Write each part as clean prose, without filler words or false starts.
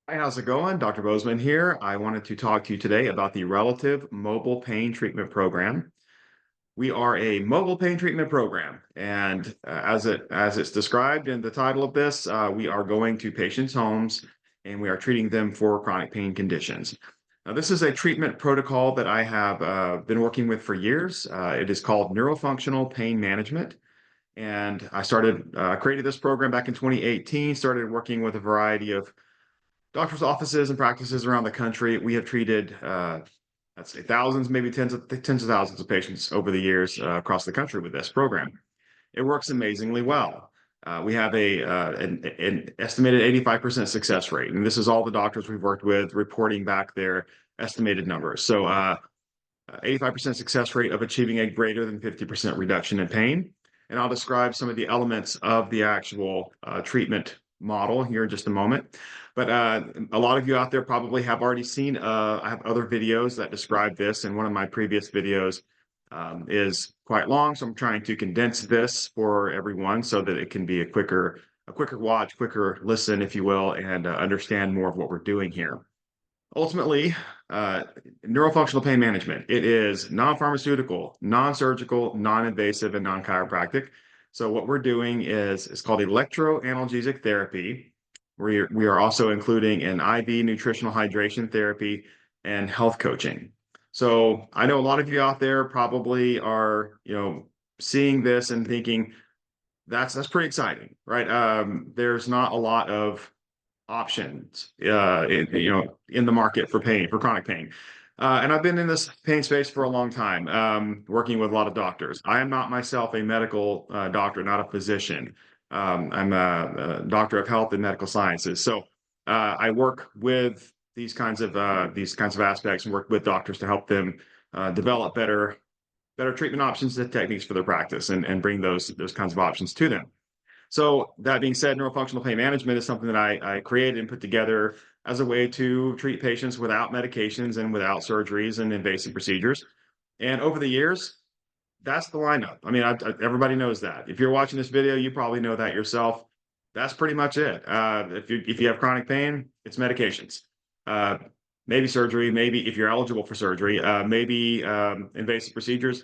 Hi, how's it going? Dr. Bozeman here. I wanted to talk to you today about the Relative Mobile Pain Treatment Program. We are a mobile pain treatment program, and as it's described in the title of this, we are going to patients' homes and we are treating them for chronic pain conditions. Now, this is a treatment protocol that I have been working with for years. It is called neurofunctional pain management. And I created this program back in 2018, started working with a variety of doctors' offices and practices around the country. We have treated, I'd say thousands, maybe tens of thousands of patients over the years across the country with this program. It works amazingly well. We have an estimated 85% success rate, and this is all the doctors we've worked with reporting back their estimated numbers. So 85% success rate of achieving a greater than 50% reduction in pain. And I'll describe some of the elements of the actual treatment model here in just a moment. But a lot of you out there probably have already seen, I have other videos that describe this, and one of my previous videos is quite long, so I'm trying to condense this for everyone so that it can be a quicker watch, quicker listen, if you will, and understand more of what we're doing here. Ultimately, neurofunctional pain management, it is non-pharmaceutical, non-surgical, non-invasive, and non-chiropractic. So what we're doing is it's called electroanalgesic therapy. We are also including an IV nutritional hydration therapy and health coaching. So I know a lot of you out there probably are, seeing this and thinking that's pretty exciting, right? There's not a lot of options, in the market for chronic pain. And I've been in this pain space for a long time, working with a lot of doctors. I am not myself a medical doctor, not a physician. I'm a doctor of health and medical sciences. So I work with these kinds of aspects and work with doctors to help them develop better treatment options and techniques for their practice and bring those kinds of options to them. So that being said, neurofunctional pain management is something that I created and put together as a way to treat patients without medications and without surgeries and invasive procedures. And over the years, that's the lineup. I mean, everybody knows that. If you're watching this video, you probably know that yourself. That's pretty much it. If you have chronic pain, it's medications. Maybe surgery, maybe if you're eligible for surgery, maybe invasive procedures.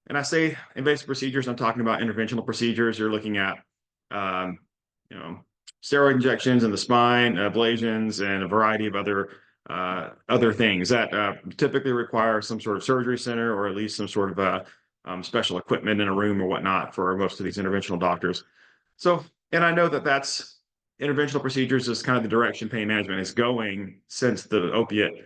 And I say invasive procedures, I'm talking about interventional procedures. You're looking at um, steroid injections in the spine, ablations, and a variety of other things that typically require some sort of surgery center or at least some sort of special equipment in a room or whatnot for most of these interventional doctors. So, and I know that that's interventional procedures is kind of the direction pain management is going since the opiate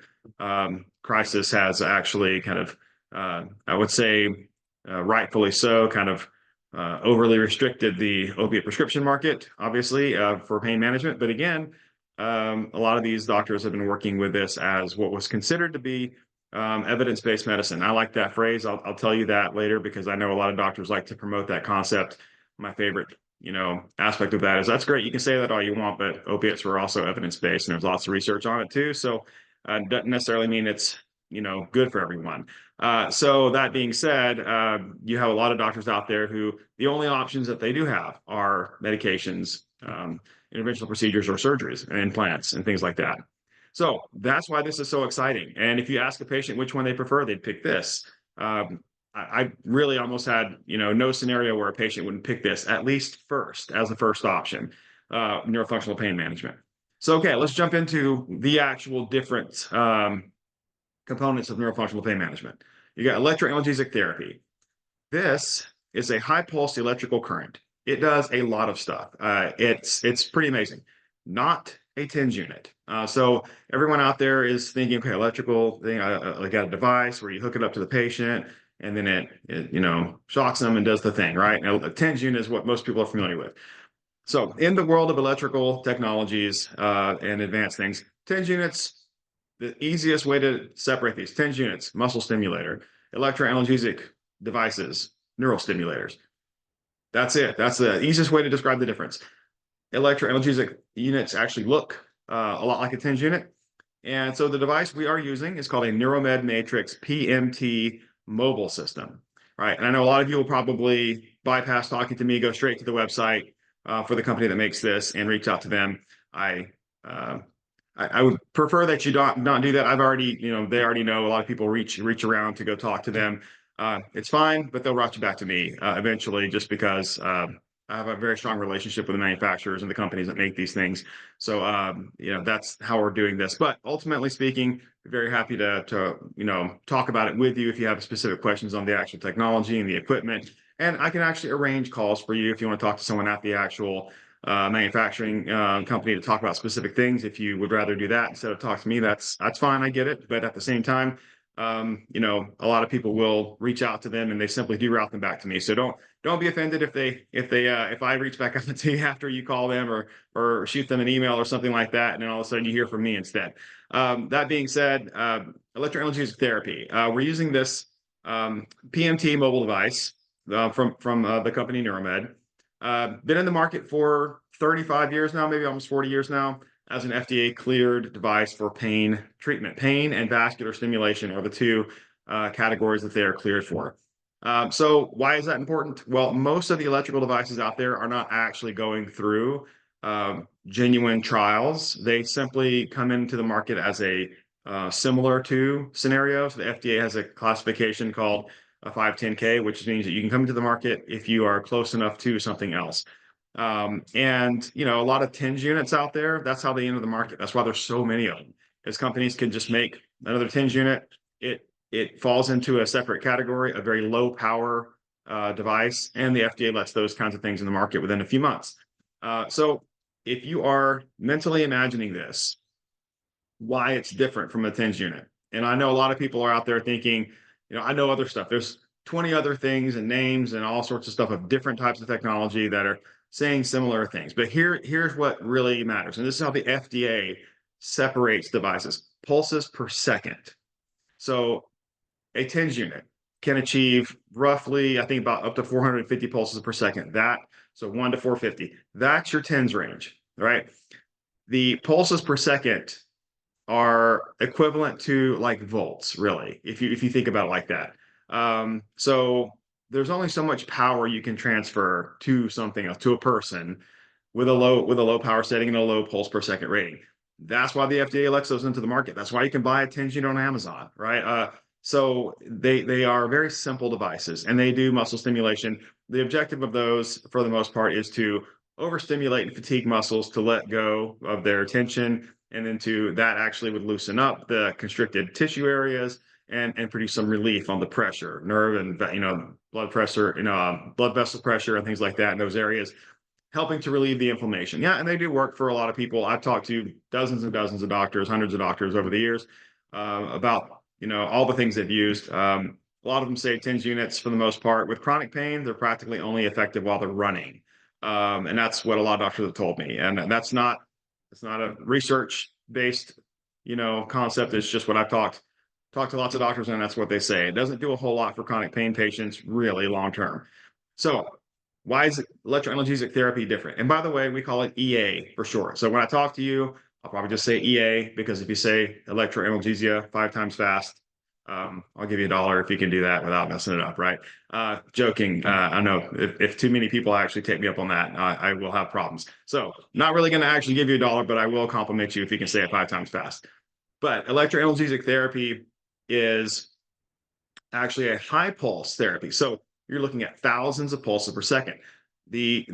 crisis has actually kind of, I would say, rightfully so, kind of overly restricted the opiate prescription market, obviously, for pain management. But again, a lot of these doctors have been working with this as what was considered to be evidence-based medicine. I like that phrase. I'll tell you that later because I know a lot of doctors like to promote that concept. My favorite, aspect of that is that's great. You can say that all you want, but opiates were also evidence-based, and there's lots of research on it too. So doesn't necessarily mean it's good for everyone. So that being said, you have a lot of doctors out there who the only options that they do have are medications, interventional procedures, or surgeries and implants and things like that. So that's why this is so exciting. And if you ask a patient which one they prefer, they'd pick this. I really almost had, no scenario where a patient wouldn't pick this at least first as the first option, neurofunctional pain management. So, okay, let's jump into the actual different components of neurofunctional pain management. You got electroanalgesic therapy. This is a high pulse electrical current. It does a lot of stuff. It's pretty amazing. Not a TENS unit. So everyone out there is thinking, okay, electrical thing. I got a device where you hook it up to the patient, and then it shocks them and does the thing, right? Now, a TENS unit is what most people are familiar with. So in the world of electrical technologies and advanced things, TENS units, the easiest way to separate these, TENS units, muscle stimulator, electroanalgesic devices, neural stimulators. That's it. That's the easiest way to describe the difference. Electroanalgesic units actually look a lot like a TENS unit. And so the device we are using is called a Neuromed Matrix PMT mobile system, right? And I know a lot of you will probably bypass talking to me, go straight to the website for the company that makes this and reach out to them. I I would prefer that you don't not do that. I've already, they already know. A lot of people reach around to go talk to them. It's fine, but they'll route you back to me eventually, just because I have a very strong relationship with the manufacturers and the companies that make these things. So that's how we're doing this. But ultimately speaking, very happy to talk about it with you if you have specific questions on the actual technology and the equipment. And I can actually arrange calls for you if you want to talk to someone at the actual manufacturing company to talk about specific things. If you would rather do that instead of talk to me, that's fine. I get it. But at the same time, a lot of people will reach out to them and they simply do route them back to me. So don't be offended if I reach back out to you after you call them or shoot them an email or something like that, and then all of a sudden you hear from me instead. That being said, electroanalytic therapy. We're using this PMT mobile device from the company Neuromed. Been in the market for 35 years now, maybe almost 40 years now, as an FDA cleared device for pain treatment. Pain and vascular stimulation are the two categories that they are cleared for. So why is that important? Well, most of the electrical devices out there are not actually going through genuine trials. They simply come into the market as a similar to scenario. So the FDA has a classification called a 510K, which means that you can come into the market if you are close enough to something else. And a lot of TENS units out there, that's how they enter the market. That's why there's so many of them, because companies can just make another TENS unit. It falls into a separate category, a very low power device, and the FDA lets those kinds of things in the market within a few months. So if you are mentally imagining this, why it's different from a TENS unit. And I know a lot of people are out there thinking, I know other stuff. There's 20 other things and names and all sorts of stuff of different types of technology that are saying similar things. But here's what really matters. And this is how the FDA separates devices: pulses per second. So a TENS unit can achieve roughly, I think, about up to 450 pulses per second. So 1 to 450. That's your TENS range, right? The pulses per second are equivalent to like volts, really, if you think about it like that. So there's only so much power you can transfer to something else, to a person, with a low power setting and a low pulse per second rating. That's why the FDA lets those into the market. That's why you can buy a TENS unit on Amazon, right? So they are very simple devices, and they do muscle stimulation. The objective of those, for the most part, is to overstimulate and fatigue muscles to let go of their tension, and then that actually would loosen up the constricted tissue areas and produce some relief on the pressure, nerve and blood pressure, blood vessel pressure and things like that in those areas, helping to relieve the inflammation. Yeah, and they do work for a lot of people. I've talked to dozens and dozens of doctors, hundreds of doctors over the years about all the things they've used. A lot of them say TENS units, for the most part, with chronic pain, they're practically only effective while they're running. And that's what a lot of doctors have told me. And it's not a research-based, concept. It's just what I've talked to lots of doctors, and that's what they say. It doesn't do a whole lot for chronic pain patients, really, long term. So why is electroanalytic therapy different? And by the way, we call it EA for short. So when I talk to you, I'll probably just say EA, because if you say electroanalysia 5 times fast, I'll give you $1 if you can do that without messing it up, right? Joking. I know if too many people actually take me up on that, I will have problems. So not really going to actually give you $1, but I will compliment you if you can say it 5 times fast. But electroanalytic therapy is actually a high pulse therapy. So you're looking at thousands of pulses per second. The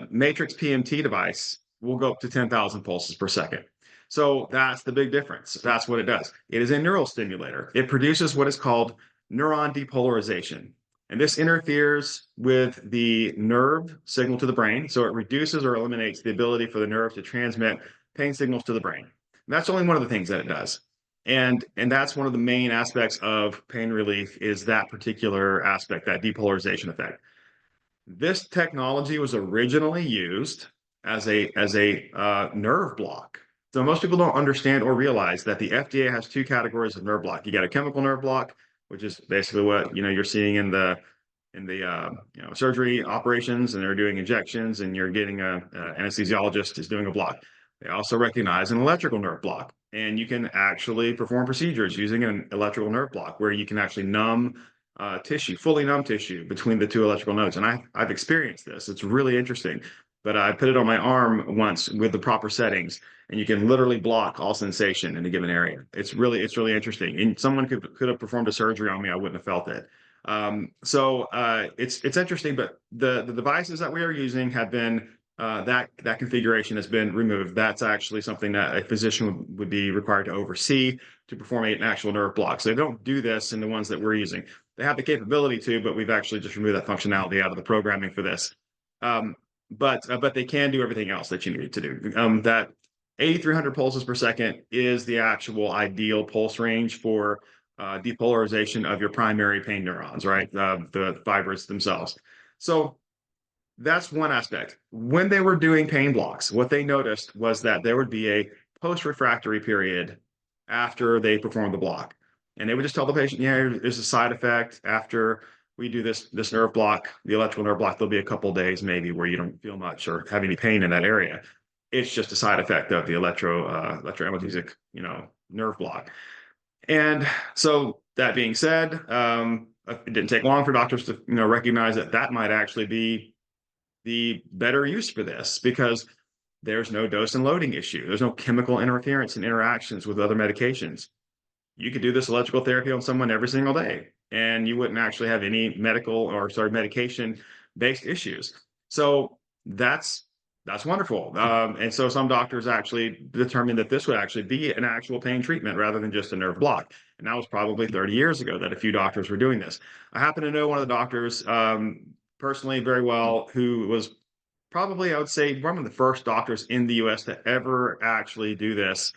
Matrix PMT device will go up to 10,000 pulses per second. So that's the big difference. That's what it does. It is a neural stimulator. It produces what is called neuron depolarization. And this interferes with the nerve signal to the brain. So it reduces or eliminates the ability for the nerve to transmit pain signals to the brain. And that's only one of the things that it does. And that's one of the main aspects of pain relief, is that particular aspect, that depolarization effect. This technology was originally used as a nerve block. So most people don't understand or realize that the FDA has 2 categories of nerve block. You got a chemical nerve block, which is basically what you're seeing in the surgery operations, and they're doing injections, and you're getting a anesthesiologist is doing a block. They also recognize an electrical nerve block, and you can actually perform procedures using an electrical nerve block, where you can actually numb tissue, fully numb tissue between the 2 electrical nodes. And I've experienced this. It's really interesting. but I put it on my arm once with the proper settings, and you can literally block all sensation in a given area. It's really interesting. And someone could have performed a surgery on me, I wouldn't have felt it. It's interesting, but the devices that we are using have been that configuration has been removed. That's actually something that a physician would be required to oversee to perform an actual nerve block. So they don't do this in the ones that we're using. They have the capability to, but we've actually just removed that functionality out of the programming for this. But they can do everything else that you need to do. That 8,300 pulses per second is the actual ideal pulse range for depolarization of your primary pain neurons, right? The fibers themselves. So that's one aspect. When they were doing pain blocks, what they noticed was that there would be a post-refractory period after they performed the block. And they would just tell the patient, yeah, there's a side effect after we do this nerve block, the electrical nerve block. There'll be a couple of days maybe where you don't feel much or have any pain in that area. It's just a side effect of the electroanalytic, nerve block. And so that being said, it didn't take long for doctors to recognize that that might actually be the better use for this, because there's no dose and loading issue. There's no chemical interference and interactions with other medications. You could do this electrical therapy on someone every single day, and you wouldn't actually have any medication-based issues. So that's wonderful. And so some doctors actually determined that this would actually be an actual pain treatment rather than just a nerve block. And that was probably 30 years ago that a few doctors were doing this. I happen to know one of the doctors personally very well, who was probably, I would say, one of the first doctors in the US to ever actually do this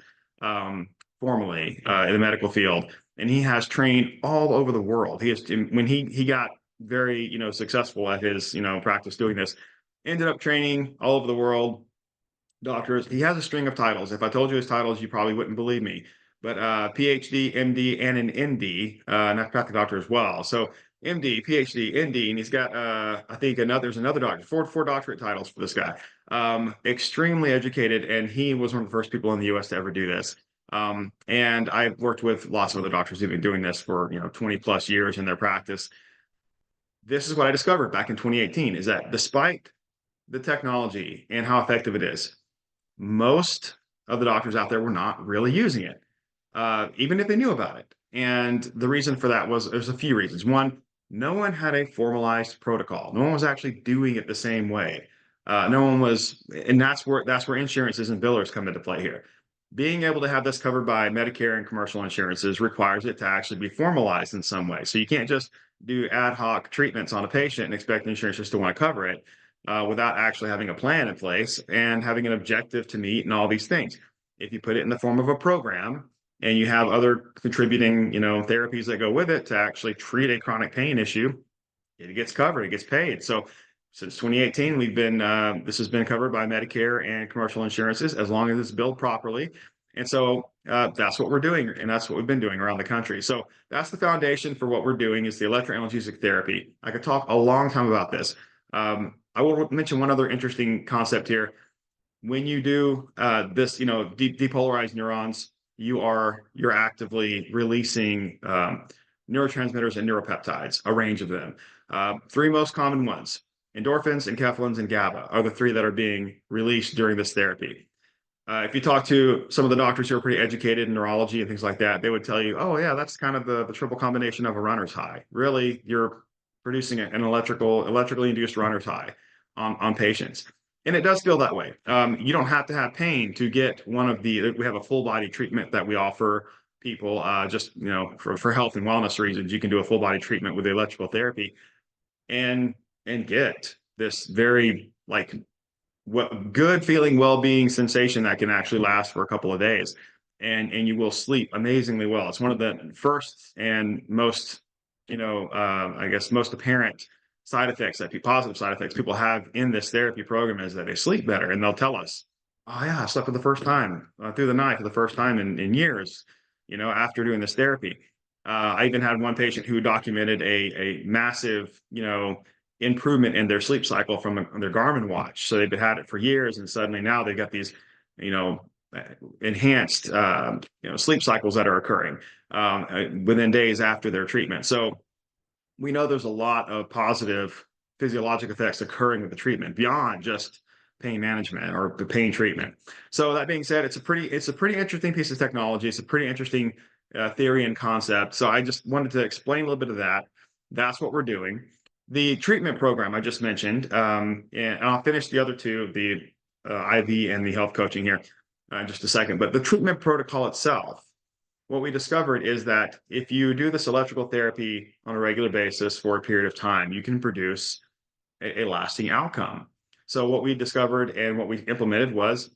formally in the medical field. And he has trained all over the world. When he got very, successful at his, practice doing this, ended up training all over the world doctors. He has a string of titles. If I told you his titles, you probably wouldn't believe me. But PhD, MD, and an ND, naturopathic doctor as well. So MD, PhD, ND, and he's got I think there's another doctor, four doctorate titles for this guy. Extremely educated, and he was one of the first people in the US to ever do this. And I've worked with lots of other doctors who've been doing this for 20 plus years in their practice. This is what I discovered back in 2018, is that despite the technology and how effective it is, most of the doctors out there were not really using it, even if they knew about it. And the reason for that was there's a few reasons. One, no one had a formalized protocol. No one was actually doing it the same way. No one was, and that's where insurances and billers come into play here. Being able to have this covered by Medicare and commercial insurances requires it to actually be formalized in some way. So you can't just do ad hoc treatments on a patient and expect insurance just to want to cover it without actually having a plan in place and having an objective to meet and all these things. If you put it in the form of a program and you have other contributing, therapies that go with it to actually treat a chronic pain issue, it gets covered, it gets paid. So since 2018, this has been covered by Medicare and commercial insurances as long as it's billed properly. And so that's what we're doing, and that's what we've been doing around the country. So that's the foundation for what we're doing, is the electroanalytic therapy. I could talk a long time about this. I will mention one other interesting concept here. When you do this, depolarize neurons, you're actively releasing neurotransmitters and neuropeptides, a range of them. Three most common ones: endorphins, enkephalins, and GABA are the three that are being released during this therapy. If you talk to some of the doctors who are pretty educated in neurology and things like that, they would tell you, oh yeah, that's kind of the triple combination of a runner's high. Really, you're producing an electrically induced runner's high on patients. And it does feel that way. You don't have to have pain to get we have a full body treatment that we offer people just, for health and wellness reasons. You can do a full body treatment with the electrical therapy and get this very good feeling, well-being sensation that can actually last for a couple of days. And you will sleep amazingly well. It's one of the first and most, I guess, most apparent positive side effects people have in this therapy program, is that they sleep better. And they'll tell us, oh yeah, I slept for the first time through the night for the first time in years, after doing this therapy. I even had one patient who documented a massive, improvement in their sleep cycle from their Garmin watch. So they've had it for years, and suddenly now they've got these, enhanced, sleep cycles that are occurring within days after their treatment. So we know there's a lot of positive physiologic effects occurring with the treatment beyond just pain management or the pain treatment. So that being said, it's a pretty interesting piece of technology. It's a pretty interesting theory and concept. So I just wanted to explain a little bit of that. That's what we're doing. The treatment program I just mentioned, and I'll finish the other two, the IV and the health coaching here in just a second. But the treatment protocol itself, what we discovered is that if you do this electrical therapy on a regular basis for a period of time, you can produce a lasting outcome. So what we discovered and what we implemented was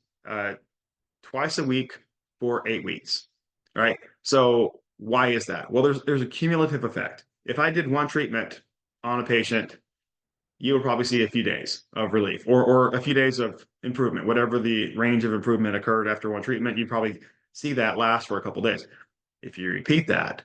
twice a week for 8 weeks. All right. So why is that? Well, there's a cumulative effect. If I did one treatment on a patient, you would probably see a few days of relief or a few days of improvement. Whatever the range of improvement occurred after one treatment, you probably see that last for a couple days. If you repeat that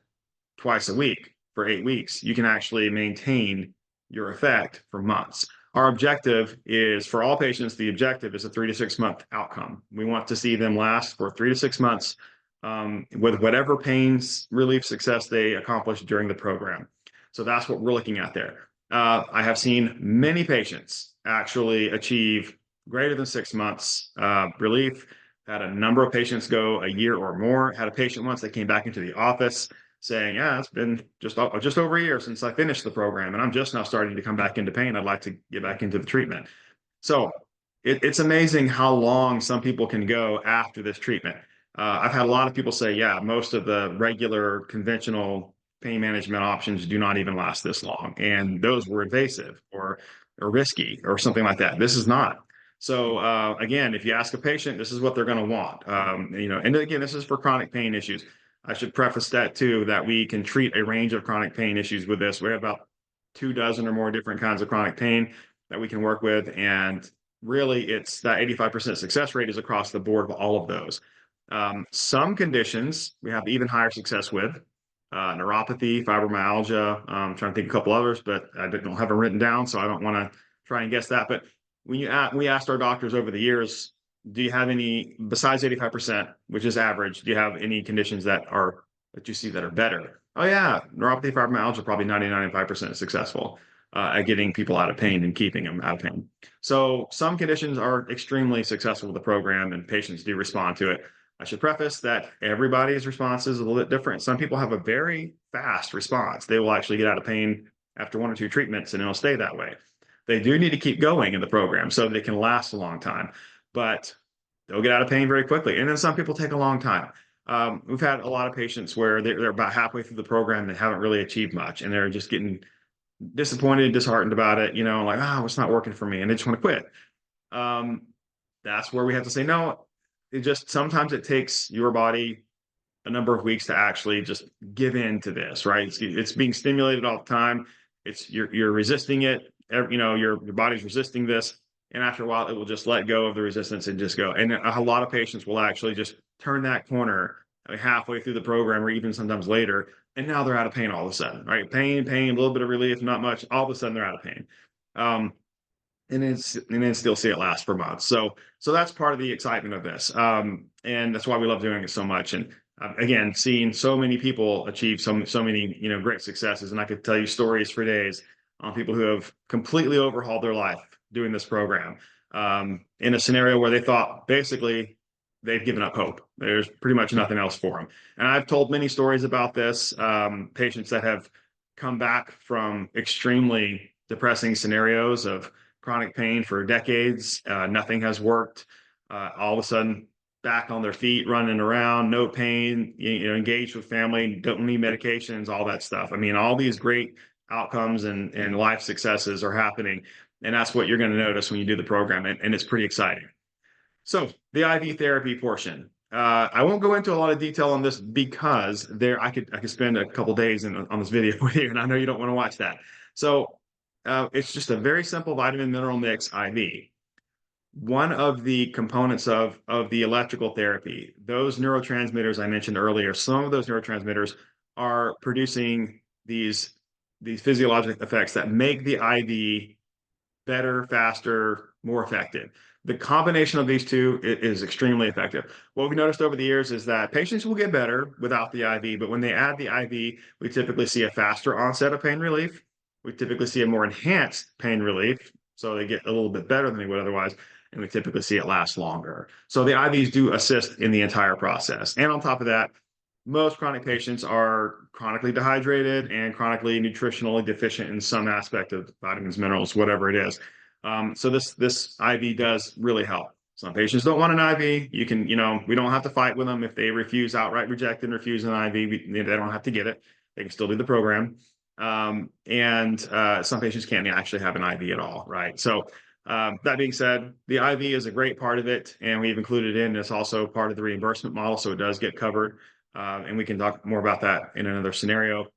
twice a week for 8 weeks, you can actually maintain your effect for months. Our objective is for all patients, the objective is a 3 to 6 month outcome. We want to see them last for 3 to 6 months with whatever pain relief success they accomplish during the program. So that's what we're looking at there. I have seen many patients actually achieve greater than 6 months relief. Had a number of patients go a year or more. Had a patient once that came back into the office saying, yeah, it's been just over a year since I finished the program, and I'm just now starting to come back into pain. I'd like to get back into the treatment. So it's amazing how long some people can go after this treatment. I've had a lot of people say, yeah, most of the regular conventional pain management options do not even last this long, and those were invasive or risky or something like that. This is not. So again, if you ask a patient, this is what they're going to want. And again, this is for chronic pain issues. I should preface that too, that we can treat a range of chronic pain issues with this. We have about 24 or more different kinds of chronic pain that we can work with. And really, it's that 85% success rate is across the board with all of those. Some conditions we have even higher success with. Neuropathy, fibromyalgia. I'm trying to think of a couple others, but I don't have them written down, so I don't want to try and guess that. But when we asked our doctors over the years, do you have any, besides 85%, which is average, do you have any conditions that you see that are better? Oh yeah, neuropathy, fibromyalgia, probably 99.5% successful at getting people out of pain and keeping them out of pain. So some conditions are extremely successful with the program and patients do respond to it. I should preface that everybody's response is a little bit different. Some people have a very fast response. They will actually get out of pain after 1 or 2 treatments and it'll stay that way. They do need to keep going in the program so they can last a long time, but they'll get out of pain very quickly. And then some people take a long time. We've had a lot of patients where they're about halfway through the program and haven't really achieved much, and they're just getting disappointed, disheartened about it, like, oh, it's not working for me, and they just want to quit. That's where we have to say, no, sometimes it takes your body a number of weeks to actually just give in to this, right? It's being stimulated all the time. You're resisting it. Your body's resisting this. And after a while, it will just let go of the resistance and just go. And a lot of patients will actually just turn that corner halfway through the program or even sometimes later. And now they're out of pain all of a sudden, right? Pain, a little bit of relief, not much. All of a sudden they're out of pain. And then still see it last for months. So that's part of the excitement of this. And that's why we love doing it so much. And again, seeing so many people achieve so many, great successes. And I could tell you stories for days on people who have completely overhauled their life doing this program in a scenario where they thought basically they've given up hope. There's pretty much nothing else for them. And I've told many stories about this, patients that have come back from extremely depressing scenarios of chronic pain for decades. Nothing has worked. All of a sudden, back on their feet, running around, no pain, engaged with family, don't need medications, all that stuff. I mean, all these great outcomes and life successes are happening. And that's what you're going to notice when you do the program. And it's pretty exciting. So the IV therapy portion. I won't go into a lot of detail on this because I could spend a couple days on this video with you, and I know you don't want to watch that. So it's just a very simple vitamin mineral mix IV. One of the components of the electrical therapy, those neurotransmitters I mentioned earlier, some of those neurotransmitters are producing these physiologic effects that make the IV better, faster, more effective. The combination of these two is extremely effective. What we noticed over the years is that patients will get better without the IV, but when they add the IV, we typically see a faster onset of pain relief. We typically see a more enhanced pain relief, so they get a little bit better than they would otherwise. and we typically see it last longer. So the IVs do assist in the entire process. And on top of that, most chronic patients are chronically dehydrated and chronically nutritionally deficient in some aspect of vitamins, minerals, whatever it is. So this IV does really help. Some patients don't want an IV. You can, we don't have to fight with them if they outright reject and refuse an IV. They don't have to get it. They can still do the program. And some patients can't actually have an IV at all, right? So that being said, the IV is a great part of it, and we've included in it's also part of the reimbursement model, so it does get covered. And we can talk more about that in another scenario.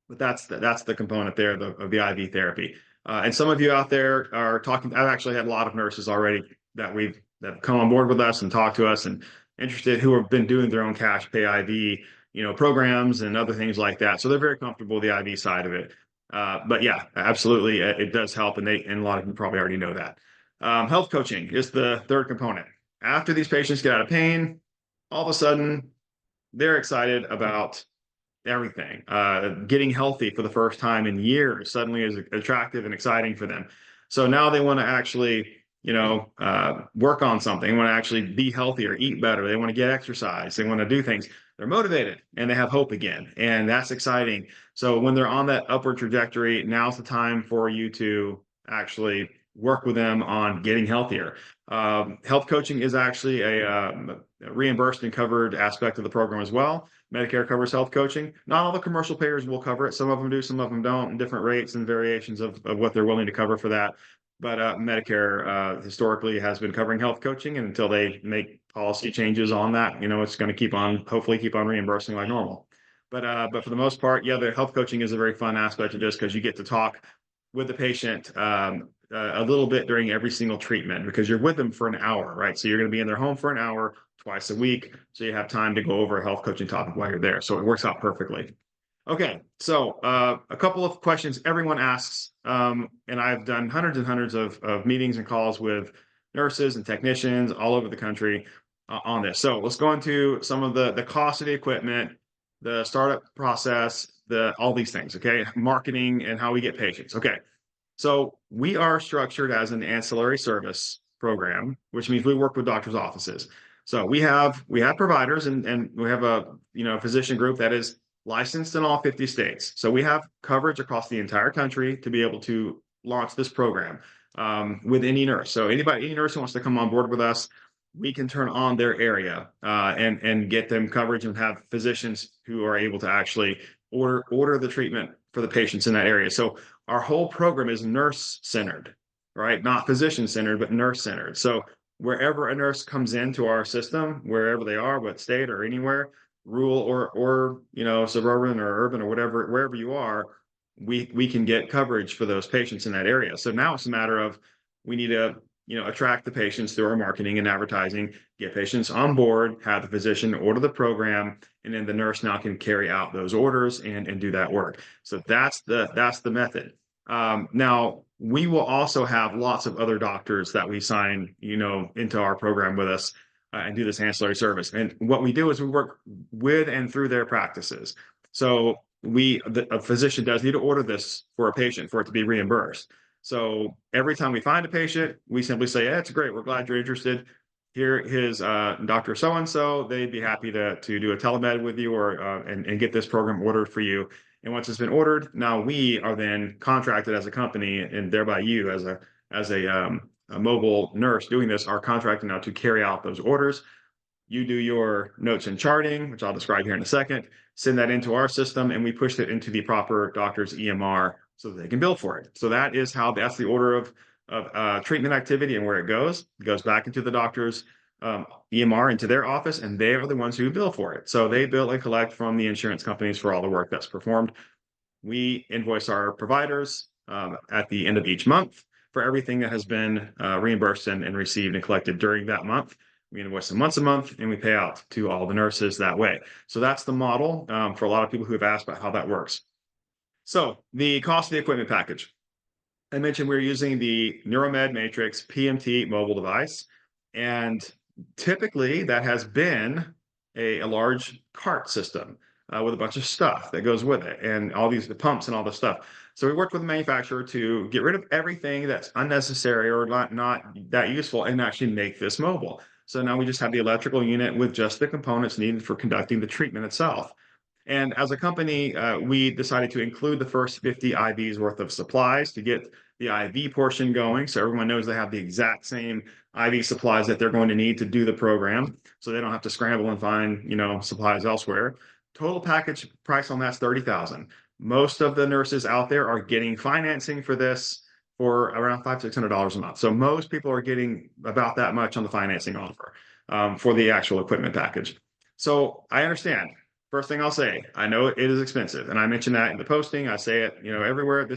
But that's the component there of the IV therapy. And some of you out there are talking. I've actually had a lot of nurses already that have come on board with us and talked to us and interested who have been doing their own cash pay IV, programs and other things like that. So they're very comfortable with the IV side of it. But yeah, absolutely, it does help, and a lot of you probably already know that. Health coaching is the third component. After these patients get out of pain, all of a sudden they're excited about everything. Getting healthy for the first time in years suddenly is attractive and exciting for them. So now they want to actually, work on something. They want to actually be healthier, eat better. They want to get exercise. They want to do things. They're motivated and they have hope again. And that's exciting. So when they're on that upward trajectory, now's the time for you to actually work with them on getting healthier. Health coaching is actually a reimbursed and covered aspect of the program as well. Medicare covers health coaching. Not all the commercial payers will cover it. Some of them do, some of them don't, and different rates and variations of what they're willing to cover for that. But Medicare historically has been covering health coaching, and until they make policy changes on that, it's going to hopefully keep on reimbursing like normal. But for the most part, yeah, the health coaching is a very fun aspect of this because you get to talk with the patient a little bit during every single treatment because you're with them for an hour, right? So you're going to be in their home for an hour twice a week. So you have time to go over a health coaching topic while you're there. So it works out perfectly. Okay, so a couple of questions everyone asks, and I've done hundreds and hundreds of meetings and calls with nurses and technicians all over the country on this. So let's go into some of the cost of the equipment, the startup process, all these things, okay? Marketing and how we get patients. Okay, so we are structured as an ancillary service program, which means we work with doctors' offices. So we have providers and we have a physician group that is licensed in all 50 states. So we have coverage across the entire country to be able to launch this program with any nurse. So any nurse who wants to come on board with us, we can turn on their area and get them coverage and have physicians who are able to actually order the treatment for the patients in that area. So our whole program is nurse-centered, right? Not physician-centered, but nurse-centered. So wherever a nurse comes into our system, wherever they are, what state or anywhere, rural or suburban or urban or whatever, wherever you are, we can get coverage for those patients in that area. So now it's a matter of we need to attract the patients through our marketing and advertising, get patients on board, have the physician order the program, and then the nurse now can carry out those orders and do that work. So that's the method. Now we will also have lots of other doctors that we sign, into our program with us and do this ancillary service. And what we do is we work with and through their practices. So a physician does need to order this for a patient for it to be reimbursed. So every time we find a patient, we simply say, "Yeah, it's great. We're glad you're interested. Here is Dr. So-and-so. They'd be happy to do a telemed with you or and get this program ordered for you." And once it's been ordered, now we are then contracted as a company, and thereby you as a mobile nurse doing this are contracted now to carry out those orders. You do your notes and charting, which I'll describe here in a second, send that into our system, and we push it into the proper doctor's EMR so that they can bill for it. So that's the order of treatment activity and where it goes. It goes back into the doctor's EMR into their office, and they are the ones who bill for it. So they bill and collect from the insurance companies for all the work that's performed. We invoice our providers at the end of each month for everything that has been reimbursed and received and collected during that month. We invoice them once a month, and we pay out to all the nurses that way. So that's the model for a lot of people who have asked about how that works. So the cost of the equipment package. I mentioned we're using the Neuromed Matrix PMT mobile device, and typically that has been a large cart system. with a bunch of stuff that goes with it, and all these the pumps and all this stuff. So we worked with the manufacturer to get rid of everything that's unnecessary or not that useful, and actually make this mobile. So now we just have the electrical unit with just the components needed for conducting the treatment itself. And as a company, we decided to include the first 50 IVs worth of supplies to get the IV portion going. So everyone knows they have the exact same IV supplies that they're going to need to do the program. So they don't have to scramble and find, supplies elsewhere. Total package price on that's 30,000. Most of the nurses out there are getting financing for this for around $500-600 a month. So most people are getting about that much on the financing offer for the actual equipment package. So I understand. First thing I'll say, I know it is expensive, and I mentioned that in the posting. I say it, everywhere.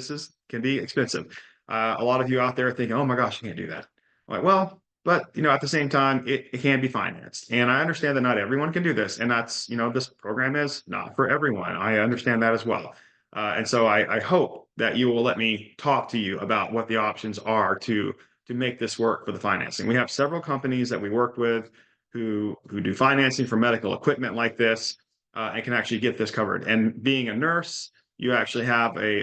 Can be expensive. A lot of you out there thinking, "Oh my gosh, you can't do that." I'm like, well, but at the same time, it can be financed, and I understand that not everyone can do this, and that's this program is not for everyone. I understand that as well, and so I hope that you will let me talk to you about what the options are to make this work for the financing. We have several companies that we worked with who do financing for medical equipment like this and can actually get this covered. And being a nurse, you actually have a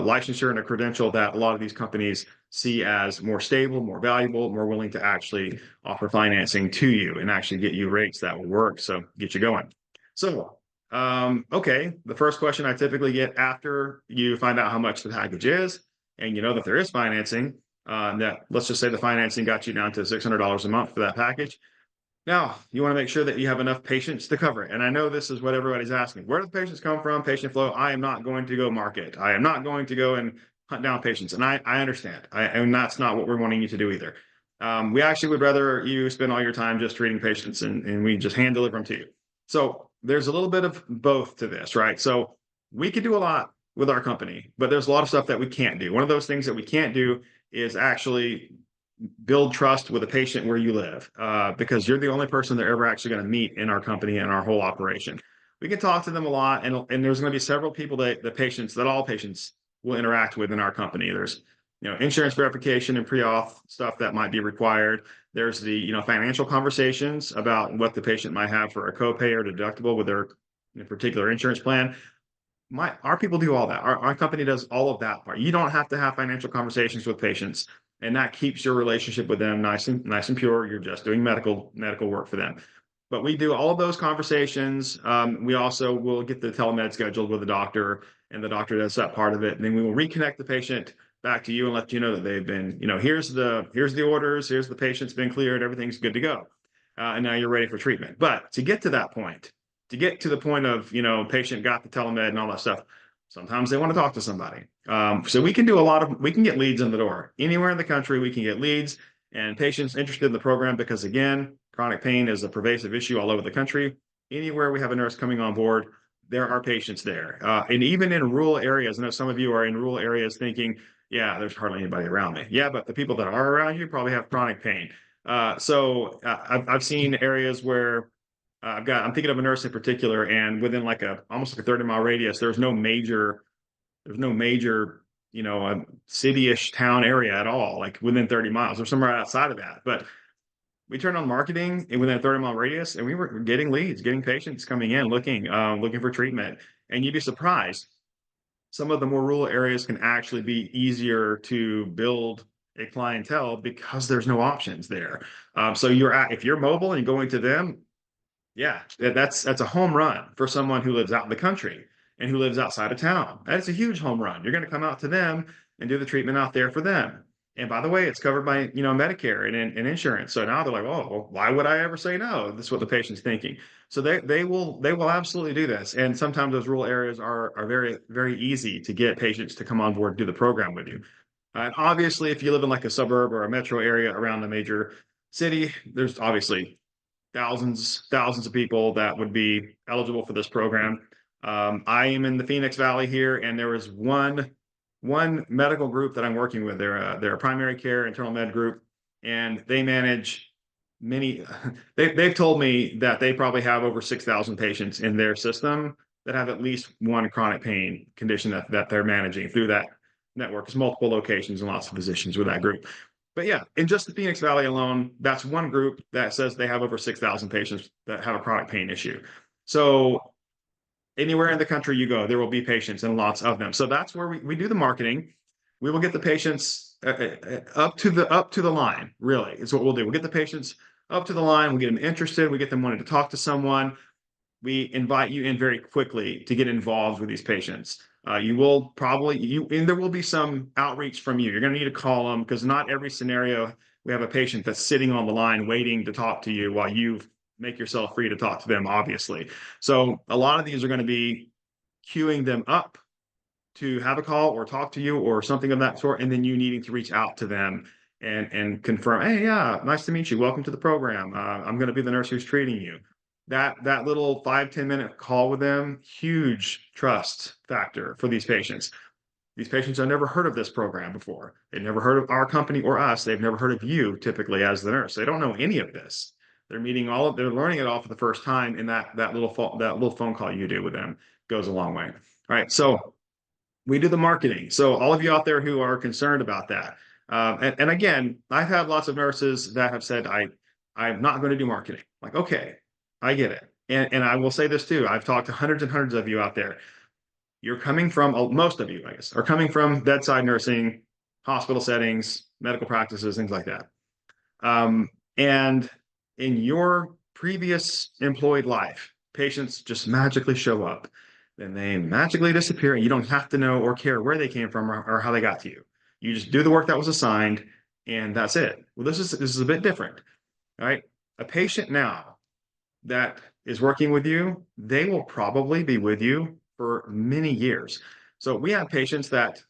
licensure and a credential that a lot of these companies see as more stable, more valuable, more willing to actually offer financing to you and actually get you rates that will work. So get you going. So, okay, the first question I typically get after you find out how much the package is, and you know that there is financing, that let's just say the financing got you down to $600 a month for that package. Now, you want to make sure that you have enough patients to cover it. And I know this is what everybody's asking. Where do the patients come from? Patient flow. I am not going to go market. I am not going to go and hunt down patients. And I understand. And that's not what we're wanting you to do either. We actually would rather you spend all your time just treating patients and we just hand deliver them to you. So there's a little bit of both to this, right? So we could do a lot with our company, but there's a lot of stuff that we can't do. One of those things that we can't do is actually build trust with a patient where you live, because you're the only person they're ever actually going to meet in our company and our whole operation. We can talk to them a lot, and there's going to be several people that all patients will interact with in our company. There's insurance verification and pre-auth stuff that might be required. There's the financial conversations about what the patient might have for a copay or deductible with their particular insurance plan. Our people do all that. Our company does all of that part. You don't have to have financial conversations with patients, and that keeps your relationship with them nice and pure. You're just doing medical work for them. But we do all of those conversations. We also will get the telemed scheduled with the doctor, and the doctor does that part of it. And then we will reconnect the patient back to you and let you know that they've been, here's the orders, here's the patient's been cleared, everything's good to go, and now you're ready for treatment. But to get to that point, to get to the point of patient got the telemed and all that stuff, sometimes they want to talk to somebody. So we can get leads in the door anywhere in the country. We can get leads and patients interested in the program, because again, chronic pain is a pervasive issue all over the country. Anywhere we have a nurse coming on board, there are patients there, and even in rural areas. I know some of you are in rural areas thinking, yeah, there's hardly anybody around me. Yeah, but the people that are around you probably have chronic pain. So I've seen areas where I'm thinking of a nurse in particular, and within almost like a 30-mile radius, there's no major, city-ish town area at all, like within 30 miles or somewhere outside of that. But we turned on marketing within a 30-mile radius, and we were getting leads, getting patients coming in, looking for treatment. And you'd be surprised. Some of the more rural areas can actually be easier to build a clientele because there's no options there. So if you're mobile and going to them, yeah, that's a home run for someone who lives out in the country and who lives outside of town. That's a huge home run. You're going to come out to them and do the treatment out there for them. And by the way, it's covered by Medicare and insurance. So now they're like, oh, well, why would I ever say no? This is what the patient's thinking. So they will absolutely do this. And sometimes those rural areas are very, very easy to get patients to come on board and do the program with you. And obviously, if you live in like a suburb or a metro area around a major city, there's obviously thousands of people that would be eligible for this program. I am in the Phoenix Valley here, and there is one medical group that I'm working with. They're a primary care internal med group, and they manage many. They've told me that they probably have over 6,000 patients in their system that have at least one chronic pain condition that they're managing through that network. There's multiple locations and lots of physicians with that group. But yeah, in just the Phoenix Valley alone, that's one group that says they have over 6,000 patients that have a chronic pain issue. So Anywhere in the country you go, there will be patients and lots of them. So that's where we do the marketing. We will get the patients up to the line, really, is what we'll do. We'll get the patients up to the line, we get them interested, we get them wanting to talk to someone. We invite you in very quickly to get involved with these patients. You will probably, and there will be some outreach from you. You're going to need to call them because not every scenario we have a patient that's sitting on the line waiting to talk to you while you make yourself free to talk to them, obviously. So a lot of these are going to be queuing them up to have a call or talk to you or something of that sort, and then you needing to reach out to them and confirm, hey, yeah, nice to meet you. Welcome to the program. I'm going to be the nurse who's treating you. That little 5-10 minute call with them, huge trust factor for these patients. These patients have never heard of this program before. They've never heard of our company or us. They've never heard of you typically as the nurse. They don't know any of this. They're learning it all for the first time, and that little phone call you do with them goes a long way. All right. So we do the marketing. So all of you out there who are concerned about that, and again, I've had lots of nurses that have said, I'm not going to do marketing. Like, okay, I get it. And I will say this too. I've talked to hundreds and hundreds of you out there. You're coming from, most of you, I guess, are coming from bedside nursing, hospital settings, medical practices, things like that. And in your previous employed life, patients just magically show up, then they magically disappear, and you don't have to know or care where they came from or how they got to you. You just do the work that was assigned, and that's it. Well, this is a bit different, right? A patient now that is working with you, they will probably be with you for many years. So we have patients that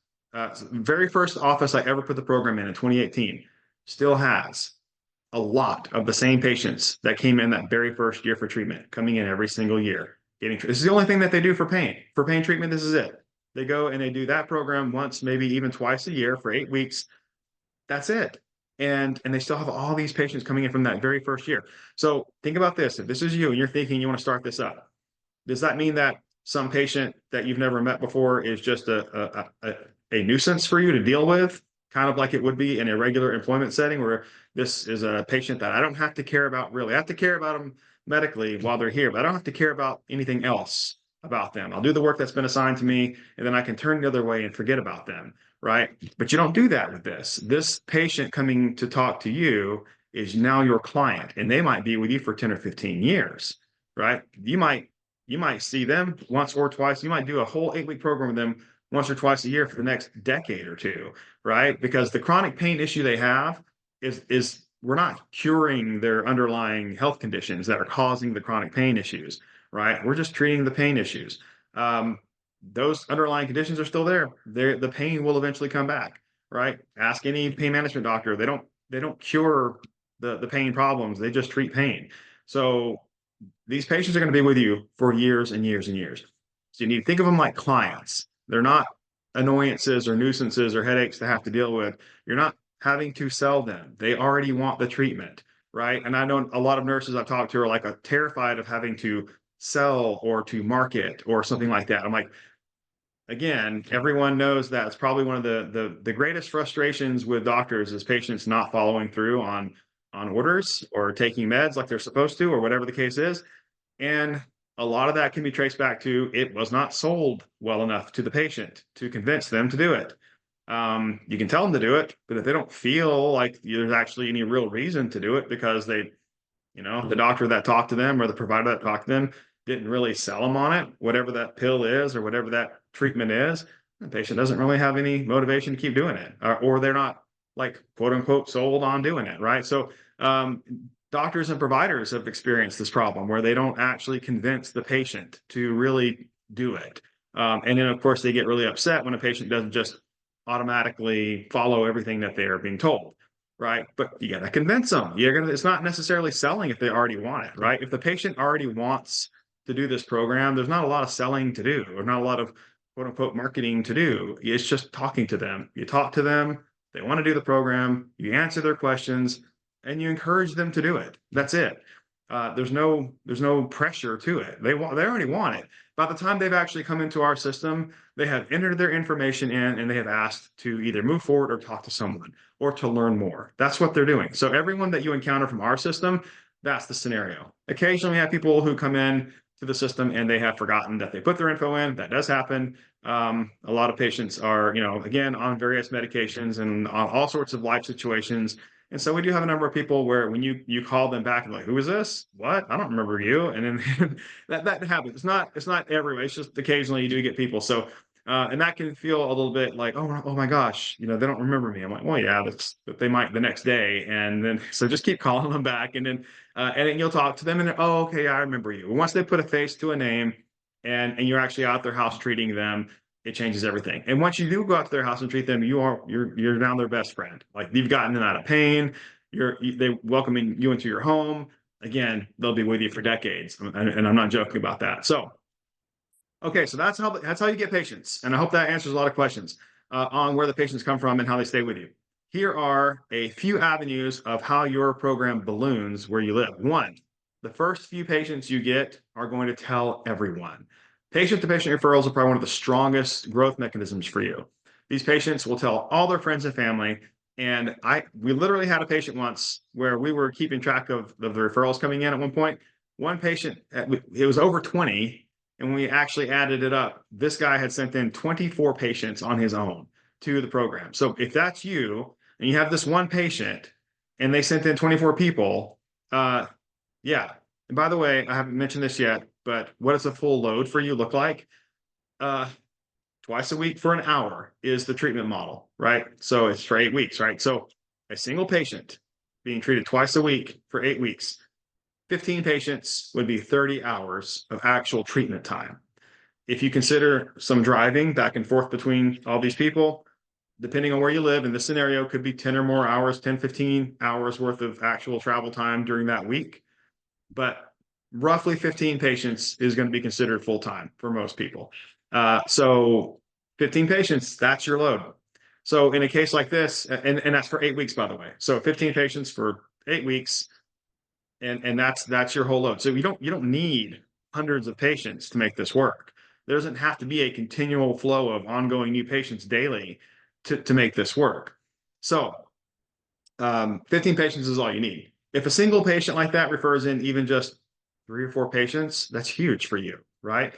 very first office I ever put the program in 2018 still has a lot of the same patients that came in that very first year for treatment, coming in every single year. This is the only thing that they do for pain. For pain treatment, this is it. They go and they do that program once, maybe even twice a year for 8 weeks. That's it. And they still have all these patients coming in from that very first year. So think about this. If this is you and you're thinking you want to start this up, does that mean that some patient that you've never met before is just a nuisance for you to deal with, kind of like it would be in a regular employment setting where this is a patient that I don't have to care about really. I have to care about them medically while they're here, but I don't have to care about anything else about them. I'll do the work that's been assigned to me, and then I can turn the other way and forget about them, right? But you don't do that with this. This patient coming to talk to you is now your client, and they might be with you for 10 or 15 years, right? You might see them once or twice. You might do a whole 8-week program with them once or twice a year for the next decade or two, right? Because the chronic pain issue they have is we're not curing their underlying health conditions that are causing the chronic pain issues, right? We're just treating the pain issues. Those underlying conditions are still there. The pain will eventually come back, right? Ask any pain management doctor. They don't cure the pain problems. They just treat pain. So these patients are going to be with you for years and years and years. So you need to think of them like clients. They're not annoyances or nuisances or headaches to have to deal with. You're not having to sell them. They already want the treatment, right? And I know a lot of nurses I've talked to are like terrified of having to sell or to market or something like that. I'm like, again, everyone knows that it's probably one of the greatest frustrations with doctors is patients not following through on orders or taking meds like they're supposed to or whatever the case is. And a lot of that can be traced back to it was not sold well enough to the patient to convince them to do it. You can tell them to do it, but if they don't feel like there's actually any real reason to do it because the doctor that talked to them or the provider that talked to them didn't really sell them on it, whatever that pill is or whatever that treatment is, the patient doesn't really have any motivation to keep doing it, or they're not like quote unquote sold on doing it, right? So doctors and providers have experienced this problem where they don't actually convince the patient to really do it. And then, of course, they get really upset when a patient doesn't just automatically follow everything that they are being told, right? But you got to convince them. It's not necessarily selling if they already want it, right? If the patient already wants to do this program, there's not a lot of selling to do or not a lot of quote unquote marketing to do. It's just talking to them. You talk to them, they want to do the program, you answer their questions, and you encourage them to do it. That's it. There's no pressure to it. They already want it. By the time they've actually come into our system, they have entered their information in and they have asked to either move forward or talk to someone or to learn more. That's what they're doing. So everyone that you encounter from our system, that's the scenario. Occasionally we have people who come in to the system and they have forgotten that they put their info in. That does happen. A lot of patients are, again, on various medications and on all sorts of life situations. And so we do have a number of people where when you call them back and like, who is this? What? I don't remember you. And then that happens. It's not everywhere. It's just occasionally you do get people. So and that can feel a little bit like, oh my gosh, they don't remember me. I'm like, well, yeah, but they might the next day. And then so just keep calling them back, and then you'll talk to them, and oh, okay, yeah, I remember you. Once they put a face to a name, and you're actually out their house treating them, it changes everything. And once you do go out to their house and treat them, you're now their best friend. Like you've gotten them out of pain. They welcoming you into your home. Again, they'll be with you for decades, and I'm not joking about that. So, okay, so that's how you get patients, and I hope that answers a lot of questions on where the patients come from and how they stay with you. Here are a few avenues of how your program balloons where you live. One, the first few patients you get are going to tell everyone. Patient-to-patient referrals are probably one of the strongest growth mechanisms for you. These patients will tell all their friends and family. And we literally had a patient once where we were keeping track of the referrals coming in at one point. One patient, it was over 20, and when we actually added it up, this guy had sent in 24 patients on his own to the program. So if that's you, and you have this one patient, and they sent in 24 people, yeah. And by the way, I haven't mentioned this yet, but what does a full load for you look like? Twice a week for an hour is the treatment model, right? So it's for 8 weeks, right? So a single patient being treated twice a week for 8 weeks, 15 patients would be 30 hours of actual treatment time. If you consider some driving back and forth between all these people, depending on where you live, in this scenario, could be 10 or more hours, 10, 15 hours worth of actual travel time during that week. But roughly 15 patients is going to be considered full-time for most people. So 15 patients, that's your load. So in a case like this, and that's for 8 weeks, by the way. So 15 patients for 8 weeks, and that's your whole load. So you don't need hundreds of patients to make this work. There doesn't have to be a continual flow of ongoing new patients daily to make this work. So 15 patients is all you need. If a single patient like that refers in even just 3 or 4 patients, that's huge for you, right?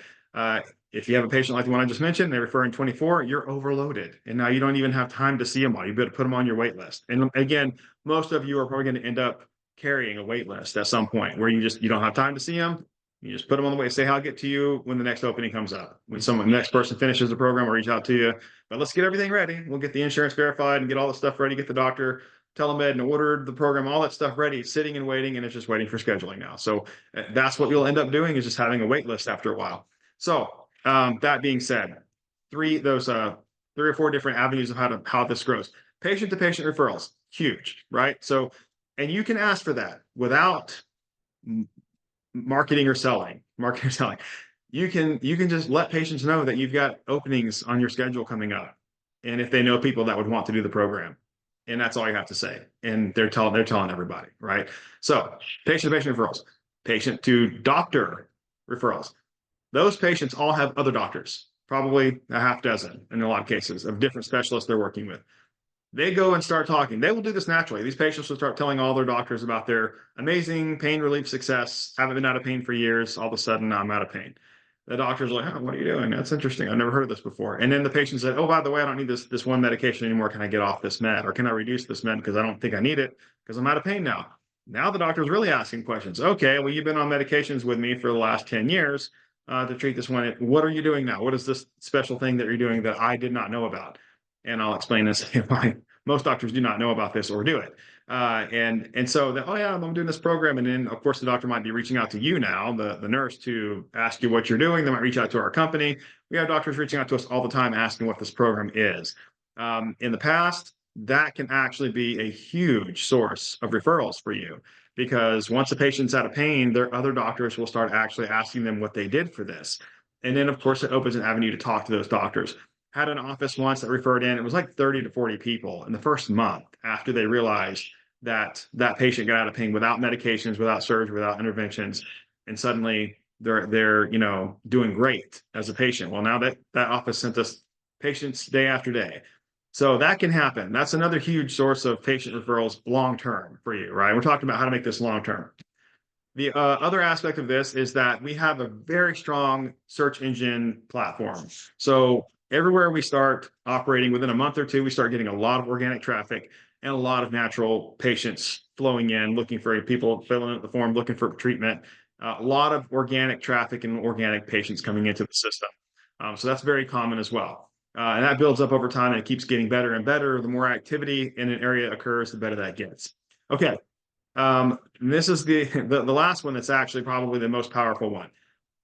If you have a patient like the one I just mentioned, they refer in 24, you're overloaded. And now you don't even have time to see them all. You better put them on your wait list. And again, most of you are probably going to end up carrying a wait list at some point where you don't have time to see them. You just put them on the wait. Say, I'll get to you when the next opening comes up. When the next person finishes the program, we'll reach out to you. But let's get everything ready. We'll get the insurance verified and get all the stuff ready, get the doctor telemed and ordered the program, all that stuff ready, sitting and waiting, and it's just waiting for scheduling now. So that's what you'll end up doing, is just having a wait list after a while. So that being said, three or four different avenues of how this grows. Patient-to-patient referrals, huge, right? So, and you can ask for that without marketing or selling. You can just let patients know that you've got openings on your schedule coming up, and if they know people that would want to do the program. And that's all you have to say. And they're telling everybody, right? So patient-to-patient referrals, patient-to-doctor referrals. Those patients all have other doctors, probably a half dozen in a lot of cases, of different specialists they're working with. They go and start talking. They will do this naturally. These patients will start telling all their doctors about their amazing pain relief success. Haven't been out of pain for years. All of a sudden, I'm out of pain. The doctor's like, what are you doing? That's interesting. I've never heard of this before. And then the patient said, oh, by the way, I don't need this one medication anymore. Can I get off this med? Or can I reduce this med because I don't think I need it because I'm out of pain now? Now the doctor's really asking questions. Okay, well, you've been on medications with me for the last 10 years to treat this one. What are you doing now? What is this special thing that you're doing that I did not know about? And I'll explain this. Most doctors do not know about this or do it. And so, oh yeah, I'm doing this program. And then, of course, the doctor might be reaching out to you now, the nurse, to ask you what you're doing. They might reach out to our company. We have doctors reaching out to us all the time asking what this program is. In the past, that can actually be a huge source of referrals for you, because once a patient's out of pain, their other doctors will start actually asking them what they did for this. And then, of course, it opens an avenue to talk to those doctors. Had an office once that referred in, it was like 30 to 40 people in the first month after they realized that that patient got out of pain without medications, without surgery, without interventions. And suddenly they're doing great as a patient. Well, now that office sent us patients day after day. So that can happen. That's another huge source of patient referrals long-term for you, right? We're talking about how to make this long-term. The other aspect of this is that we have a very strong search engine platform. So everywhere we start operating within a month or two, we start getting a lot of organic traffic and a lot of natural patients flowing in, looking for people filling out the form, looking for treatment. A lot of organic traffic and organic patients coming into the system. So that's very common as well. And that builds up over time and it keeps getting better and better. The more activity in an area occurs, the better that gets. Okay, this is the last one that's actually probably the most powerful one.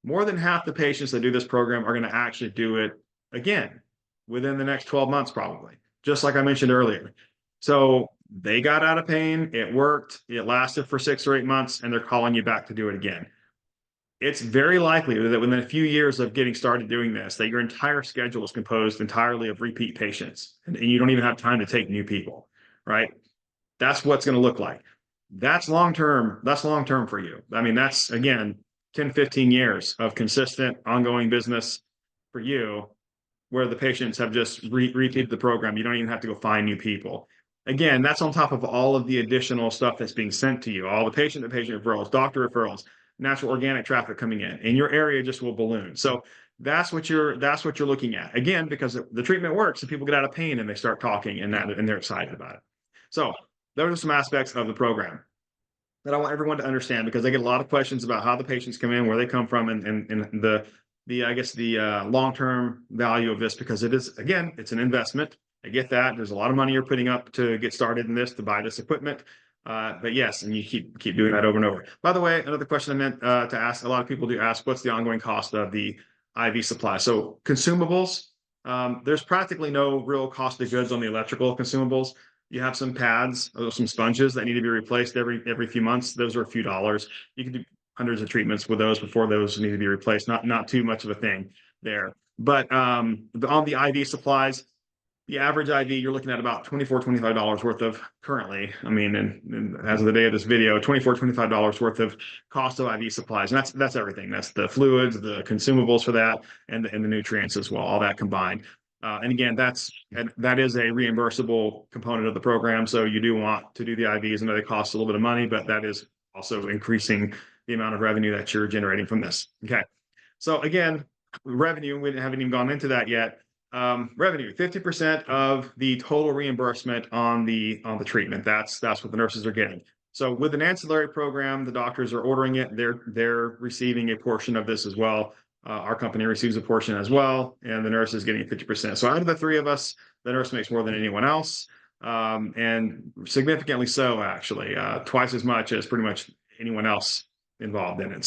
More than half the patients that do this program are going to actually do it again within the next 12 months, probably, just like I mentioned earlier. So they got out of pain, it worked, it lasted for 6 or 8 months, and they're calling you back to do it again. It's very likely that within a few years of getting started doing this, that your entire schedule is composed entirely of repeat patients, and you don't even have time to take new people, right? That's what's going to look like. That's long term. That's long term for you. I mean, that's again 10, 15 years of consistent ongoing business for you where the patients have just repeated the program. You don't even have to go find new people. Again, that's on top of all of the additional stuff that's being sent to you, all the patient-to-patient referrals, doctor referrals, natural organic traffic coming in, and your area just will balloon. So that's what you're looking at. Again, because the treatment works and people get out of pain and they start talking and they're excited about it. So those are some aspects of the program that I want everyone to understand because I get a lot of questions about how the patients come in, where they come from, and the I guess the long-term value of this because it is, again, it's an investment. I get that. There's a lot of money you're putting up to get started in this, to buy this equipment. But yes, and you keep doing that over and over. By the way, another question I meant to ask, a lot of people do ask, what's the ongoing cost of the IV supply? So consumables, there's practically no real cost of goods on the electrical consumables. You have some pads, some sponges that need to be replaced every few months. Those are a few dollars. You can do hundreds of treatments with those before those need to be replaced. Not too much of a thing there. But on the IV supplies, the average IV, you're looking at about $24, $25 worth of currently. I mean, and as of the day of this video, $24, $25 worth of cost of IV supplies. And that's everything. That's the fluids, the consumables for that, and the nutrients as well, all that combined. And again, that is a reimbursable component of the program. So you do want to do the IVs. I know they cost a little bit of money, but that is also increasing the amount of revenue that you're generating from this. Okay. So again, revenue, we haven't even gone into that yet. Revenue, 50% of the total reimbursement on the treatment. That's what the nurses are getting. So with an ancillary program, the doctors are ordering it. They're receiving a portion of this as well. Our company receives a portion as well, and the nurse is getting 50%. So out of the three of us, the nurse makes more than anyone else, and significantly so, actually, twice as much as pretty much anyone else involved in it.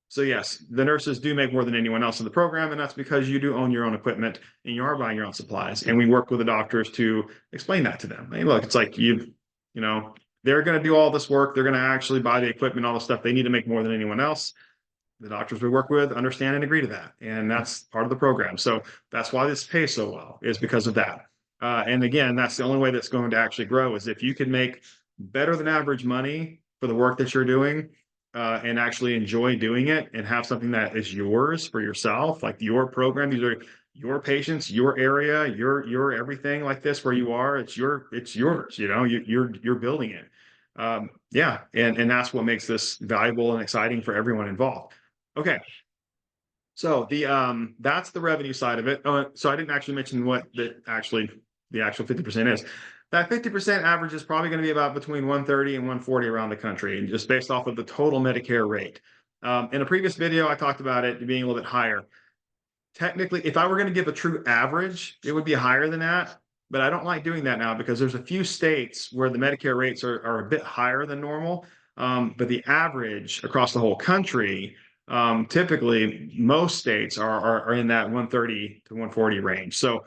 So yes, the nurses do make more than anyone else in the program, and that's because you do own your own equipment and you are buying your own supplies. And we work with the doctors to explain that to them. Hey, look, it's like they're going to do all this work. They're going to actually buy the equipment, all the stuff they need to make more than anyone else. The doctors we work with understand and agree to that, and that's part of the program. So that's why this pays so well, is because of that. And again, that's the only way that's going to actually grow is if you can make better than average money for the work that you're doing. And actually enjoy doing it and have something that is yours for yourself, like your program. These are your patients, your area, your everything like this where you are. It's yours. You're building it. Yeah, and that's what makes this valuable and exciting for everyone involved. Okay, so that's the revenue side of it. So I didn't actually mention what the actual 50% is. That 50% average is probably going to be about between 130 and 140 around the country, and just based off of the total Medicare rate. In a previous video, I talked about it being a little bit higher. Technically, if I were going to give a true average, it would be higher than that. But I don't like doing that now because there's a few states where the Medicare rates are a bit higher than normal. But the average across the whole country, typically most states are in that 130 to 140 range. So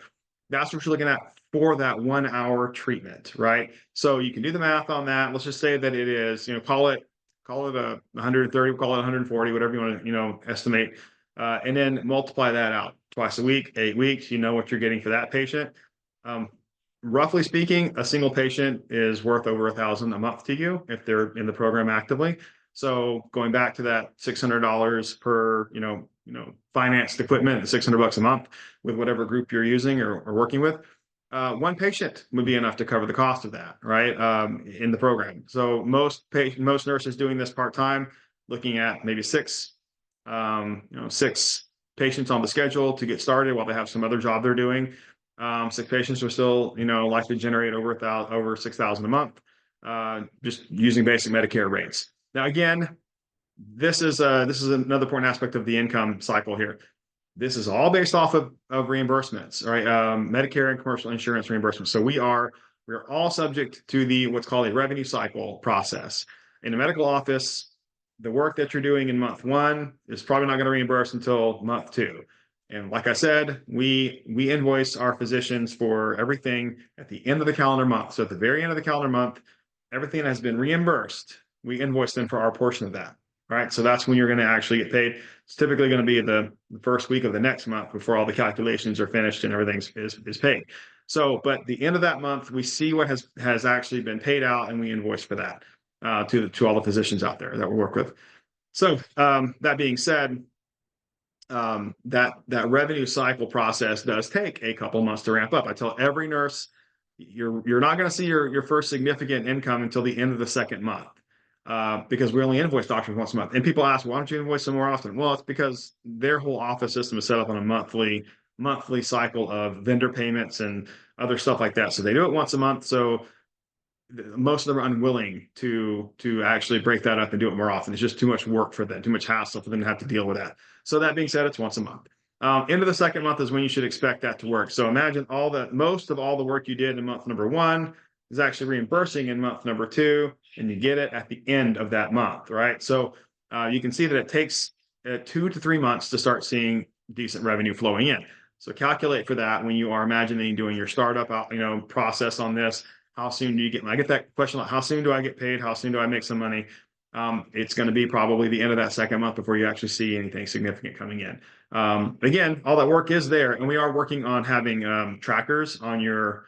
that's what you're looking at for that 1 hour treatment, right? So you can do the math on that. Let's just say that it is, call it a 130, call it 140, whatever you want to, estimate, and then multiply that out twice a week, 8 weeks. You know what you're getting for that patient. Roughly speaking, a single patient is worth over $1,000 a month to you if they're in the program actively. So going back to that $600 per, financed equipment, $600 a month with whatever group you're using or working with. one patient would be enough to cover the cost of that, right? In the program. So most nurses doing this part-time, looking at maybe six patients on the schedule to get started while they have some other job they're doing. Six patients are still, likely to generate over 6,000 a month, just using basic Medicare rates. Now, again, this is another important aspect of the income cycle here. This is all based off of reimbursements, right? Medicare and commercial insurance reimbursements. So we're all subject to the what's called a revenue cycle process. In the medical office, the work that you're doing in month one is probably not going to reimburse until month two. And like I said, we invoice our physicians for everything at the end of the calendar month. So at the very end of the calendar month, everything that has been reimbursed, we invoice them for our portion of that. Right. So that's when you're going to actually get paid. It's typically going to be the first week of the next month before all the calculations are finished and everything is paid. So, but the end of that month, we see what has actually been paid out and we invoice for that to all the physicians out there that we work with. So that being said, that revenue cycle process does take a couple months to ramp up. I tell every nurse, you're not going to see your first significant income until the end of the second month. Because we only invoice doctors once a month. And people ask, why don't you invoice them more often? Well, it's because their whole office system is set up on a monthly cycle of vendor payments and other stuff like that. So they do it once a month. So most of them are unwilling to actually break that up and do it more often. It's just too much work for them, too much hassle for them to have to deal with that. So that being said, it's once a month. End of the second month is when you should expect that to work. So imagine most of all the work you did in month number one is actually reimbursing in month number two, and you get it at the end of that month, right? So you can see that it takes 2 to 3 months to start seeing decent revenue flowing in. So calculate for that when you are imagining doing your startup, process on this. How soon do you get? When I get that question, like, how soon do I get paid? How soon do I make some money? It's going to be probably the end of that second month before you actually see anything significant coming in. Again, all that work is there, and we are working on having trackers on your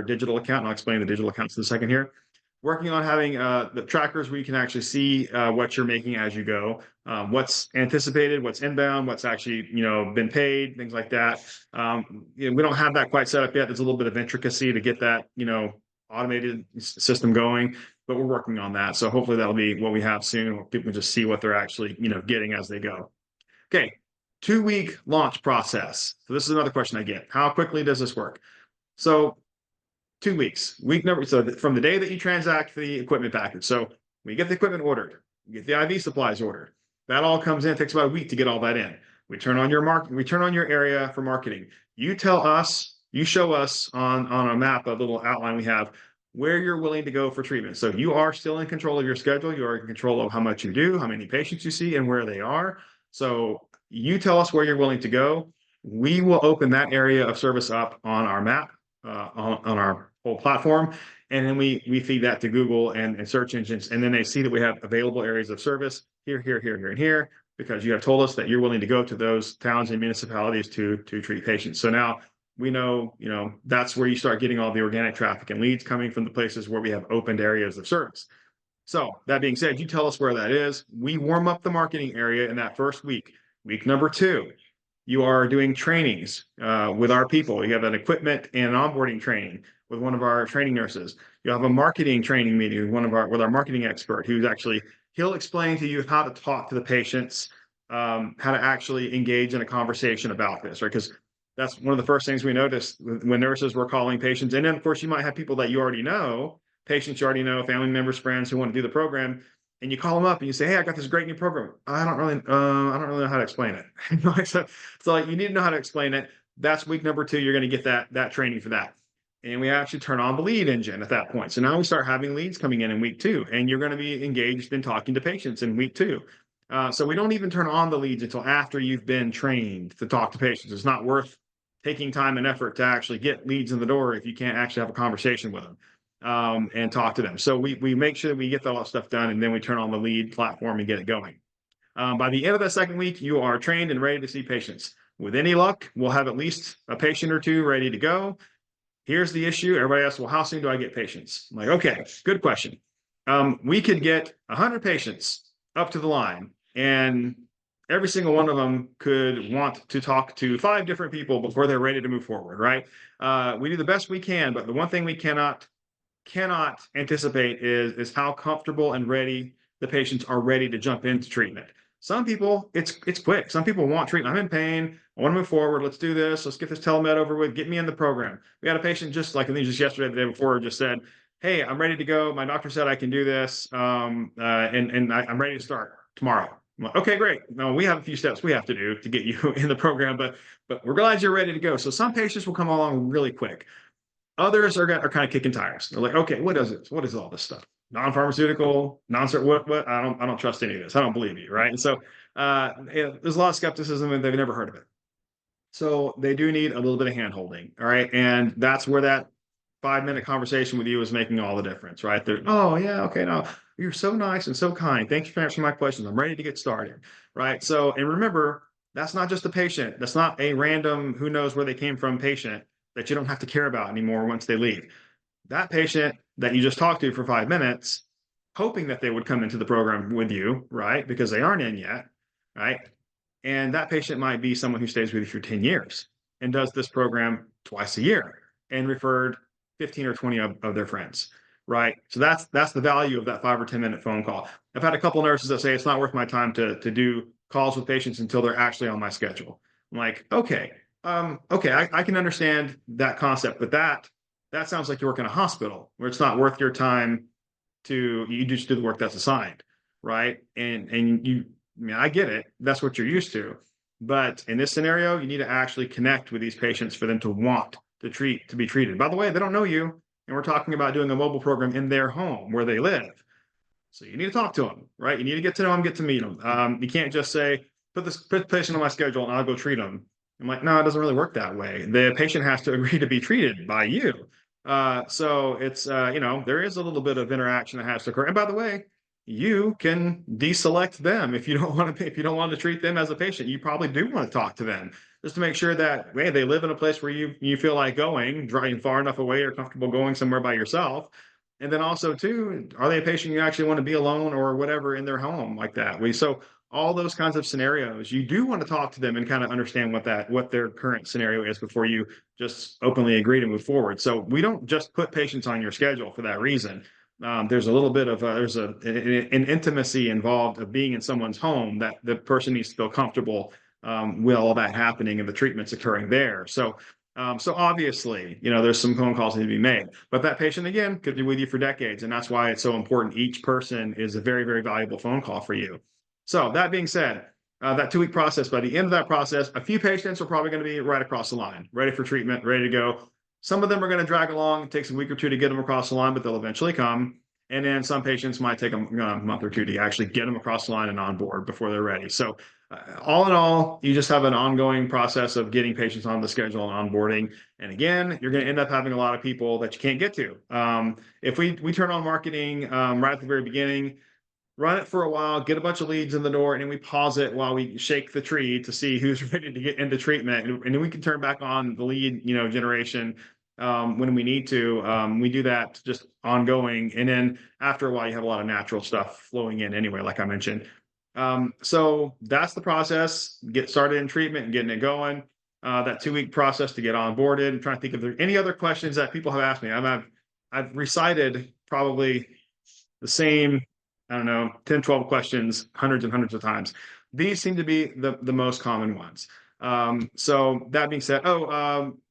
digital account. And I'll explain the digital accounts in a second here. Working on having the trackers where you can actually see what you're making as you go, what's anticipated, what's inbound, what's actually been paid, things like that. We don't have that quite set up yet. There's a little bit of intricacy to get that automated system going, but we're working on that. So hopefully that'll be what we have soon. People can just see what they're actually getting as they go. Okay, 2-week launch process. So this is another question I get. How quickly does this work? So 2 weeks, so from the day that you transact the equipment package. So we get the equipment ordered, we get the IV supplies ordered. That all comes in. It takes about a week to get all that in. We turn on your area for marketing. You tell us, you show us on a map, a little outline we have, where you're willing to go for treatment. So you are still in control of your schedule. You are in control of how much you do, how many patients you see, and where they are. So you tell us where you're willing to go. We will open that area of service up on our map, on our whole platform, and then we feed that to Google and search engines, and then they see that we have available areas of service here, and here, because you have told us that you're willing to go to those towns and municipalities to treat patients. So now we know, that's where you start getting all the organic traffic and leads coming from the places where we have opened areas of service. So that being said, you tell us where that is. We warm up the marketing area in that first week. Week number 2, you are doing trainings with our people. You have an equipment and onboarding training with one of our training nurses. You'll have a marketing training meeting with our marketing expert he'll explain to you how to talk to the patients, how to actually engage in a conversation about this, right? Because that's one of the first things we noticed when nurses were calling patients. And then of course you might have people that you already know, patients you already know, family members, friends who want to do the program. And you call them up and you say, hey, I got this great new program. I don't really know how to explain it. So you need to know how to explain it. That's week number 2. You're going to get that training for that. And we actually turn on the lead engine at that point. So now we start having leads coming in week 2, and you're going to be engaged in talking to patients in week 2. So we don't even turn on the leads until after you've been trained to talk to patients. It's not worth taking time and effort to actually get leads in the door if you can't actually have a conversation with them. And talk to them. So we make sure that we get all that stuff done, and then we turn on the lead platform and get it going. By the end of the second week, you are trained and ready to see patients. With any luck, we'll have at least a patient or 2 ready to go. Here's the issue. Everybody asks, well, how soon do I get patients? I'm like, okay, good question. We could get 100 patients up to the line, and every single one of them could want to talk to 5 different people before they're ready to move forward, right? We do the best we can, but the one thing we cannot anticipate is how comfortable and ready the patients are ready to jump into treatment. Some people, it's quick. Some people want treatment. I'm in pain. I want to move forward. Let's do this. Let's get this telemed over with. Get me in the program. We had a patient just like, I think just yesterday, the day before, just said, "Hey, I'm ready to go. My doctor said I can do this, and I'm ready to start tomorrow." I'm like, "Okay, great. No, we have a few steps we have to do to get you in the program, but we're glad you're ready to go." So some patients will come along really quick. Others are kind of kicking tires. They're like, "Okay, what is this? What is all this stuff? Non-pharmaceutical, what? I don't trust any of this. I don't believe you, right?" And so there's a lot of skepticism, and they've never heard of it. So they do need a little bit of hand holding, all right? And that's where that 5-minute conversation with you is making all the difference, right? They're, "Oh, yeah, okay, no, you're so nice and so kind. Thank you for answering my questions. I'm ready to get started," right? So, and remember, that's not just a patient. That's not a random, who knows where they came from patient that you don't have to care about anymore once they leave. That patient that you just talked to for 5 minutes, hoping that they would come into the program with you, right? Because they aren't in yet, right? And that patient might be someone who stays with you for 10 years and does this program twice a year and referred 15 or 20 of their friends, right? So that's the value of that 5 or 10 minute phone call. I've had a couple nurses that say it's not worth my time to do calls with patients until they're actually on my schedule. I'm like, okay, okay, I can understand that concept, but that sounds like you work in a hospital where it's not worth your time to you just do the work that's assigned, right? And you, I mean, I get it. That's what you're used to. But in this scenario, you need to actually connect with these patients for them to want to be treated. By the way, they don't know you, and we're talking about doing a mobile program in their home where they live. So you need to talk to them, right? You need to get to know them, get to meet them. You can't just say, put the patient on my schedule and I'll go treat them. I'm like, no, it doesn't really work that way. The patient has to agree to be treated by you. So it's, there is a little bit of interaction that has to occur. And by the way, you can deselect them if you don't want to, if you don't want to treat them as a patient. You probably do want to talk to them just to make sure that, hey, they live in a place where you feel like going, driving far enough away or comfortable going somewhere by yourself. And then also too, are they a patient you actually want to be alone or whatever in their home like that? So all those kinds of scenarios, you do want to talk to them and kind of understand what their current scenario is before you just openly agree to move forward. So we don't just put patients on your schedule for that reason. There's a little bit of an intimacy involved of being in someone's home that the person needs to feel comfortable with all that happening and the treatments occurring there. So obviously, there's some phone calls that need to be made, but that patient again could be with you for decades, and that's why it's so important. Each person is a very, very valuable phone call for you. So that being said, that 2-week process, by the end of that process, a few patients are probably going to be right across the line, ready for treatment, ready to go. Some of them are going to drag along. It takes a week or two to get them across the line, but they'll eventually come. And then some patients might take a month or two to actually get them across the line and on board before they're ready. So all in all, you just have an ongoing process of getting patients on the schedule and onboarding. And again, you're going to end up having a lot of people that you can't get to. If we turn on marketing right at the very beginning, run it for a while, get a bunch of leads in the door, and then we pause it while we shake the tree to see who's ready to get into treatment. And then we can turn back on the lead, generation when we need to. We do that just ongoing. And then after a while, you have a lot of natural stuff flowing in anyway, like I mentioned. So that's the process. Get started in treatment and getting it going. That 2-week process to get onboarded. I'm trying to think if there are any other questions that people have asked me. I've recited probably the same, I don't know, 10, 12 questions, hundreds and hundreds of times. These seem to be the most common ones. So that being said,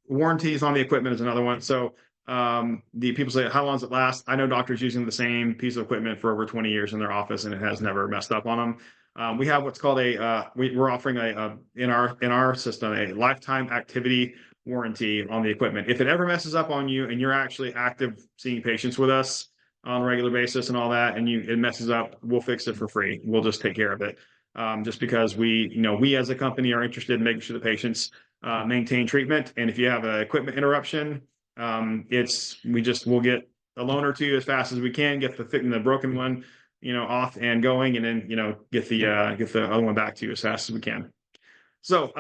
warranties on the equipment is another one. So the people say, how long does it last? I know doctors using the same piece of equipment for over 20 years in their office, and it has never messed up on them. We have what's called we're offering in our system a lifetime activity warranty on the equipment. If it ever messes up on you and you're actually active seeing patients with us on a regular basis and all that, and it messes up, we'll fix it for free. We'll just take care of it. Just because we as a company are interested in making sure the patients maintain treatment. And if you have an equipment interruption, we'll get a loan or two as fast as we can, get the broken one, off and going, and then, get the other one back to you as fast as we can. So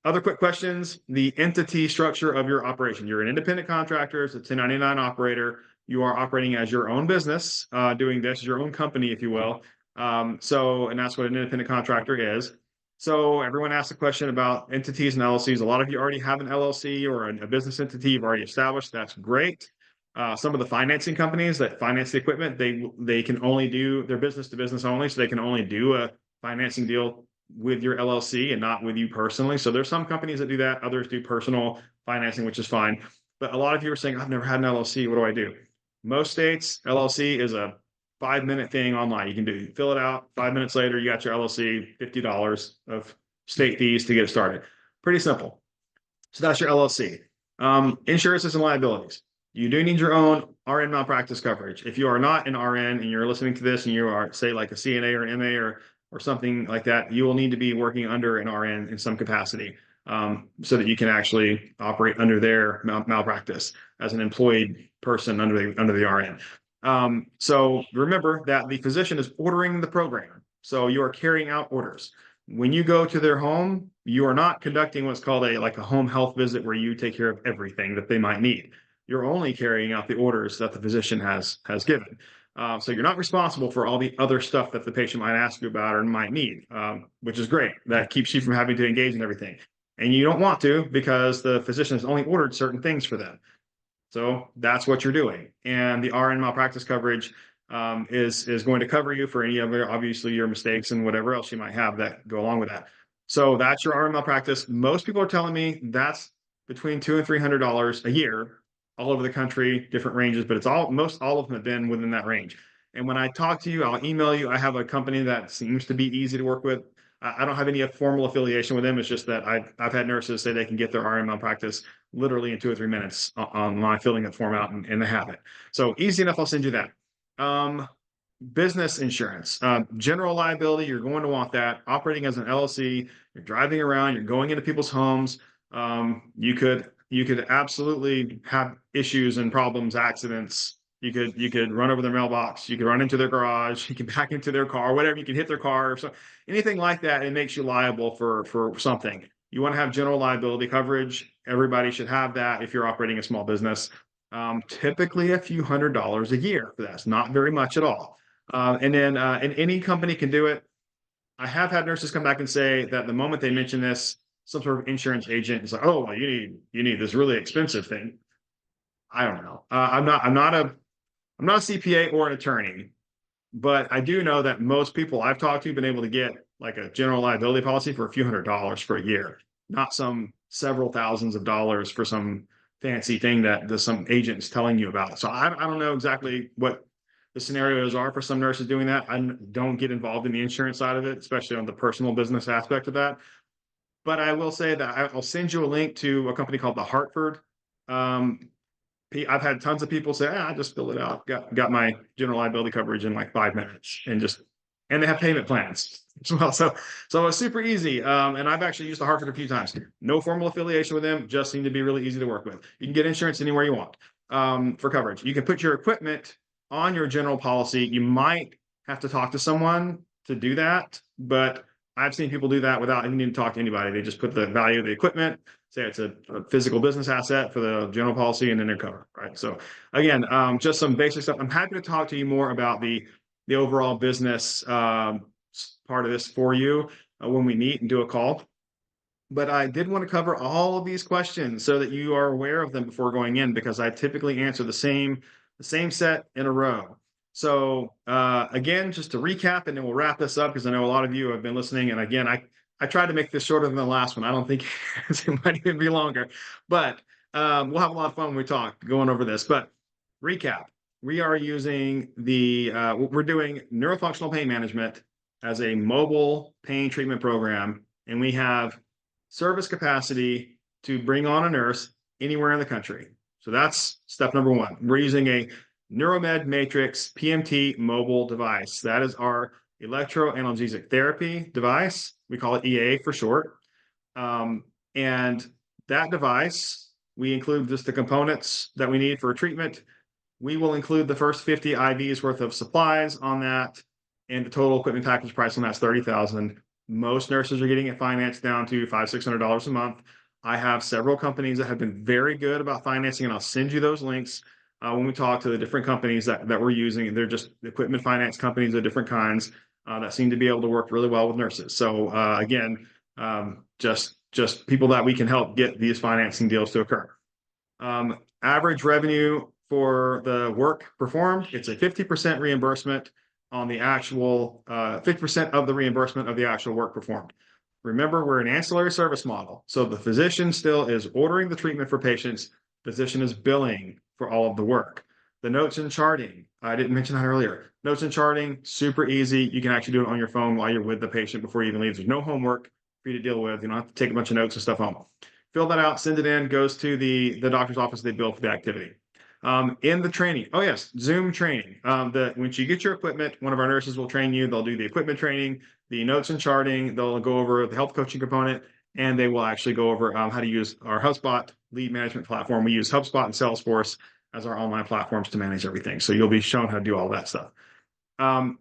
other quick questions, the entity structure of your operation. You're an independent contractor, it's a 1099 operator. You are operating as your own business, doing this, your own company, if you will. And that's what an independent contractor is. So everyone asks a question about entities and LLCs. A lot of you already have an LLC or a business entity you've already established. That's great. Some of the financing companies that finance the equipment, they can only do their business to business only, so they can only do a financing deal with your LLC and not with you personally. So there's some companies that do that. Others do personal financing, which is fine. But a lot of you are saying, I've never had an LLC. What do I do? Most states, LLC is a 5-minute thing online. You can do fill it out. 5 minutes later, you got your LLC, $50 of state fees to get it started. Pretty simple. So that's your LLC. Insurances and liabilities. You do need your own RN malpractice coverage. If you are not an RN and you're listening to this and you are, say, like a CNA or an MA or something like that, you will need to be working under an RN in some capacity, so that you can actually operate under their malpractice as an employed person under the RN. So remember that the physician is ordering the program. So you are carrying out orders. When you go to their home, you are not conducting what's called a home health visit where you take care of everything that they might need. You're only carrying out the orders that the physician has given. So you're not responsible for all the other stuff that the patient might ask you about or might need, which is great. That keeps you from having to engage in everything. And you don't want to, because the physician has only ordered certain things for them. So that's what you're doing. And the RN malpractice coverage is going to cover you for any of your, obviously, your mistakes and whatever else you might have that go along with that. So that's your RN malpractice. Most people are telling me that's between $200 and $300 a year, all over the country, different ranges, but it's most all of them have been within that range. And when I talk to you, I'll email you. I have a company that seems to be easy to work with. I don't have any formal affiliation with them. It's just that I've had nurses say they can get their RN malpractice literally in 2 or 3 minutes on my filling that form out, and they have it. So easy enough. I'll send you that. Business insurance, general liability. You're going to want that. Operating as an LLC, you're driving around, you're going into people's homes. You could absolutely have issues and problems, accidents. You could run over their mailbox. You could run into their garage. You can back into their car, whatever. You can hit their car or so, anything like that. It makes you liable for something. You want to have general liability coverage. Everybody should have that if you're operating a small business. Typically a few $100s a year for that. It's not very much at all. And any company can do it. I have had nurses come back and say that the moment they mention this, some sort of insurance agent is like, "Oh, well, you need this really expensive thing." I don't know. I'm not a CPA or an attorney, but I do know that most people I've talked to have been able to get like a general liability policy for a few $100s for a year, not some several thousands of dollars for some fancy thing that some agent's telling you about. So I don't know exactly what the scenarios are for some nurses doing that. I don't get involved in the insurance side of it, especially on the personal business aspect of that. But I will say that I'll send you a link to a company called the Hartford. Um, I've had tons of people say, I just filled it out, got my general liability coverage in like 5 minutes, and they have payment plans as well. So it's super easy. And I've actually used the Hartford a few times. No formal affiliation with them, just seem to be really easy to work with. You can get insurance anywhere you want for coverage. You can put your equipment on your general policy. You might have to talk to someone to do that, but I've seen people do that without even needing to talk to anybody. They just put the value of the equipment, say it's a physical business asset for the general policy, and then they're covered, right? So again, just some basic stuff. I'm happy to talk to you more about the overall business part of this for you when we meet and do a call. But I did want to cover all of these questions so that you are aware of them before going in, because I typically answer the same set in a row. So again, just to recap, and then we'll wrap this up, because I know a lot of you have been listening. And again, I tried to make this shorter than the last one. I don't think it might even be longer, but we'll have a lot of fun when we talk going over this. But recap, we are using we're doing neurofunctional pain management as a mobile pain treatment program, and we have service capacity to bring on a nurse anywhere in the country. So that's step number one. We're using a Neuromed Matrix PMT mobile device. That is our electroanalgesic therapy device. We call it EA for short. And that device, we include just the components that we need for treatment. We will include the first 50 IVs worth of supplies on that, and the total equipment package price on that's $30,000. Most nurses are getting it financed down to $500-$600 a month. I have several companies that have been very good about financing, and I'll send you those links when we talk to the different companies that we're using. They're just equipment finance companies of different kinds. that seem to be able to work really well with nurses. So again, just people that we can help get these financing deals to occur. Average revenue for the work performed, it's a 50% reimbursement on the actual 50% of the reimbursement of the actual work performed. Remember, we're an ancillary service model. So the physician still is ordering the treatment for patients. Physician is billing for all of the work. The notes and charting, I didn't mention that earlier. Notes and charting, super easy. You can actually do it on your phone while you're with the patient before you even leave. There's no homework for you to deal with. You don't have to take a bunch of notes and stuff home. Fill that out, send it in, goes to the doctor's office, they bill for the activity. In the training, oh yes, Zoom training. Once you get your equipment, one of our nurses will train you. They'll do the equipment training, the notes and charting. They'll go over the health coaching component, and they will actually go over how to use our HubSpot lead management platform. We use HubSpot and Salesforce as our online platforms to manage everything. So you'll be shown how to do all that stuff.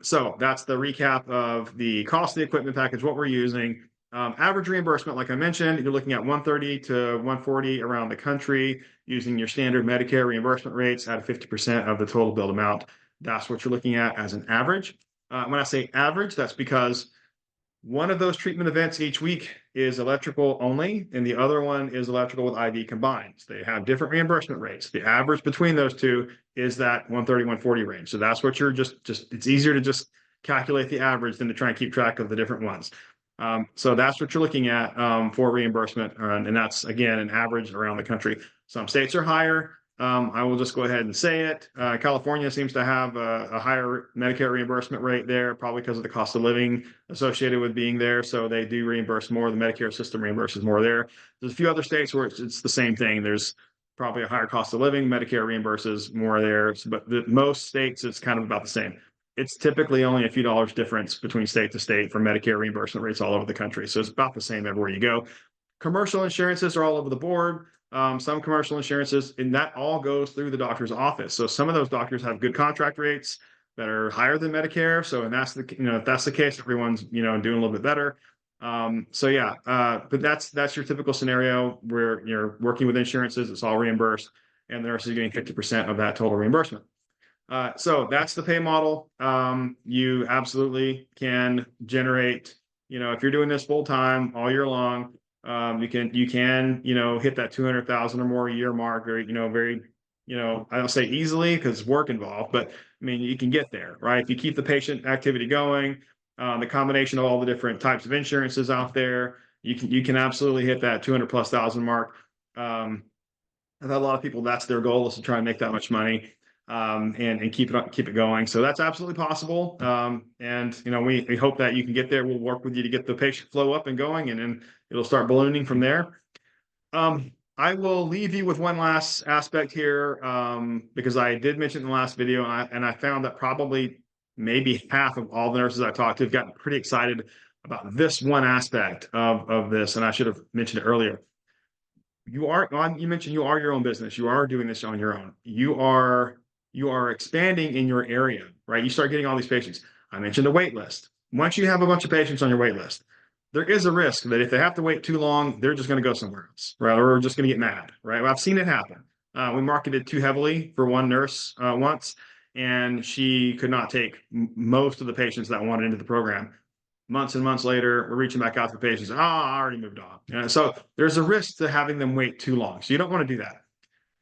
So that's the recap of the cost of the equipment package, what we're using. Average reimbursement, like I mentioned, you're looking at 130 to 140 around the country using your standard Medicare reimbursement rates at 50% of the total billed amount. That's what you're looking at as an average. When I say average, that's because one of those treatment events each week is electrical only, and the other one is electrical with IV combined. So they have different reimbursement rates. The average between those two is that 130, 140 range. So that's what you're it's easier to just calculate the average than to try and keep track of the different ones. So that's what you're looking at for reimbursement, and that's, again, an average around the country. Some states are higher. I will just go ahead and say it. California seems to have a higher Medicare reimbursement rate there, probably because of the cost of living associated with being there. So they do reimburse more. The Medicare system reimburses more there. There's a few other states where it's the same thing. There's probably a higher cost of living. Medicare reimburses more there, but most states, it's kind of about the same. It's typically only a few dollars difference between state to state for Medicare reimbursement rates all over the country. So it's about the same everywhere you go. Commercial insurances are all over the board. Some commercial insurances, and that all goes through the doctor's office. So some of those doctors have good contract rates that are higher than Medicare. So, and that's if that's the case, everyone's, doing a little bit better. So yeah, but that's your typical scenario where you're working with insurances, it's all reimbursed, and the nurse is getting 50% of that total reimbursement. So that's the pay model. You absolutely can generate, if you're doing this full time all year long, you can hit that 200,000 or more a year mark, very, I don't say easily because work involved, but I mean, you can get there, right? If you keep the patient activity going, the combination of all the different types of insurances out there, you can absolutely hit that 200,000+ mark. I've had a lot of people, that's their goal, is to try and make that much money. And keep it going. So that's absolutely possible. And we hope that you can get there. We'll work with you to get the patient flow up and going, and then it'll start ballooning from there. I will leave you with one last aspect here, because I did mention in the last video, and I found that probably maybe half of all the nurses I talked to have gotten pretty excited about this one aspect of this, and I should have mentioned it earlier. You mentioned you are your own business. You are doing this on your own. You are expanding in your area, right? You start getting all these patients. I mentioned a wait list. Once you have a bunch of patients on your wait list, there is a risk that if they have to wait too long, they're just going to go somewhere else, right? Or just going to get mad, right? Well, I've seen it happen. We marketed too heavily for one nurse once, and she could not take most of the patients that wanted into the program. Months and months later, we're reaching back out to the patients. I already moved on. So there's a risk to having them wait too long. So you don't want to do that.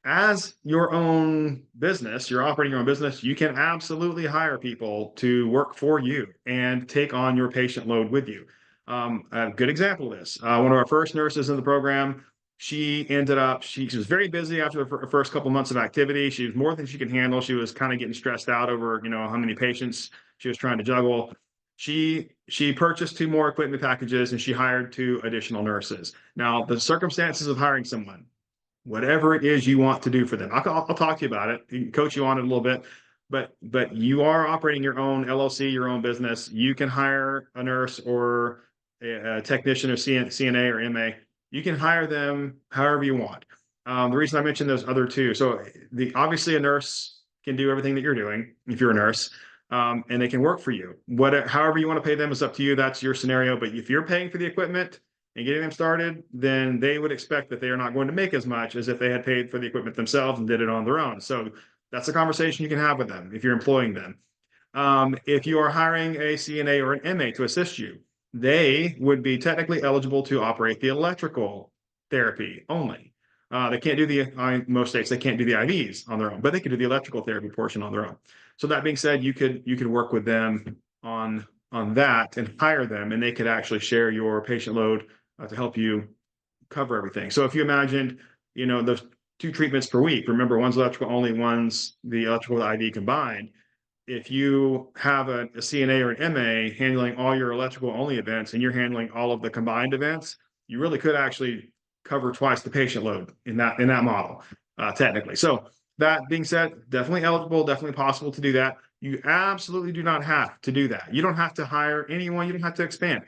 As your own business, you're operating your own business, you can absolutely hire people to work for you and take on your patient load with you. A good example of this, one of our first nurses in the program, she was very busy after the first couple months of activity. She was more than she could handle. She was kind of getting stressed out over, how many patients she was trying to juggle. She purchased 2 more equipment packages, and she hired 2 additional nurses. Now, the circumstances of hiring someone, whatever it is you want to do for them, I'll talk to you about it, you can coach you on it a little bit, but you are operating your own LLC, your own business. You can hire a nurse or a technician or CNA or MA. You can hire them however you want. The reason I mentioned those other 2, so obviously a nurse can do everything that you're doing if you're a nurse. And they can work for you. However you want to pay them is up to you. That's your scenario. But if you're paying for the equipment and getting them started, then they would expect that they are not going to make as much as if they had paid for the equipment themselves and did it on their own. So that's a conversation you can have with them if you're employing them. If you are hiring a CNA or an MA to assist you, they would be technically eligible to operate the electrical therapy only. They can't do most states, they can't do the IVs on their own, but they could do the electrical therapy portion on their own. So that being said, you could work with them on that and hire them, and they could actually share your patient load to help you cover everything. So if you imagined, those 2 treatments per week, remember one's electrical only, one's the electrical with IV combined. If you have a CNA or an MA handling all your electrical only events and you're handling all of the combined events, you really could actually cover twice the patient load in that model, technically. So that being said, definitely eligible, definitely possible to do that. You absolutely do not have to do that. You don't have to hire anyone. You don't have to expand.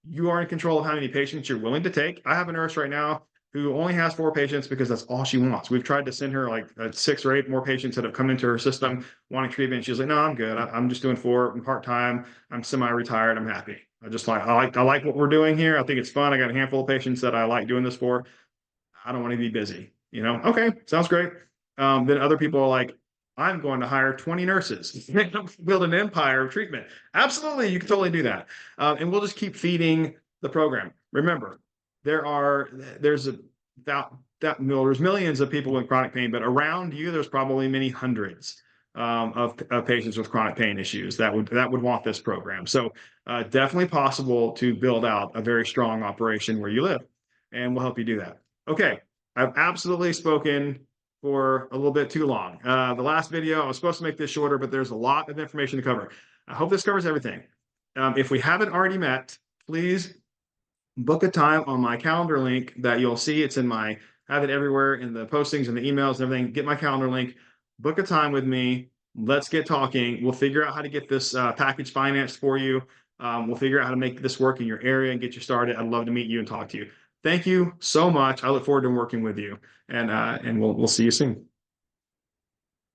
You are in control of how many patients you're willing to take. I have a nurse right now who only has 4 patients because that's all she wants. We've tried to send her like 6 or 8 more patients that have come into her system wanting treatment. She's like, no, I'm good. I'm just doing 4. I'm part-time. I'm semi-retired. I'm happy. I like what we're doing here. I think it's fun. I got a handful of patients that I like doing this for. I don't want to be busy. Okay, sounds great. Then other people are like, I'm going to hire 20 nurses, build an empire of treatment. Absolutely, you can totally do that. And we'll just keep feeding the program. Remember, there's millions of people with chronic pain, but around you, there's probably many hundreds of patients with chronic pain issues that would want this program. So definitely possible to build out a very strong operation where you live, and we'll help you do that. Okay, I've absolutely spoken for a little bit too long. The last video, I was supposed to make this shorter, but there's a lot of information to cover. I hope this covers everything. If we haven't already met, please book a time on my calendar link that you'll see. Have it everywhere in the postings and the emails and everything. Get my calendar link, book a time with me. Let's get talking. We'll figure out how to get this package financed for you. We'll figure out how to make this work in your area and get you started. I'd love to meet you and talk to you. Thank you so much. I look forward to working with you, and we'll see you soon.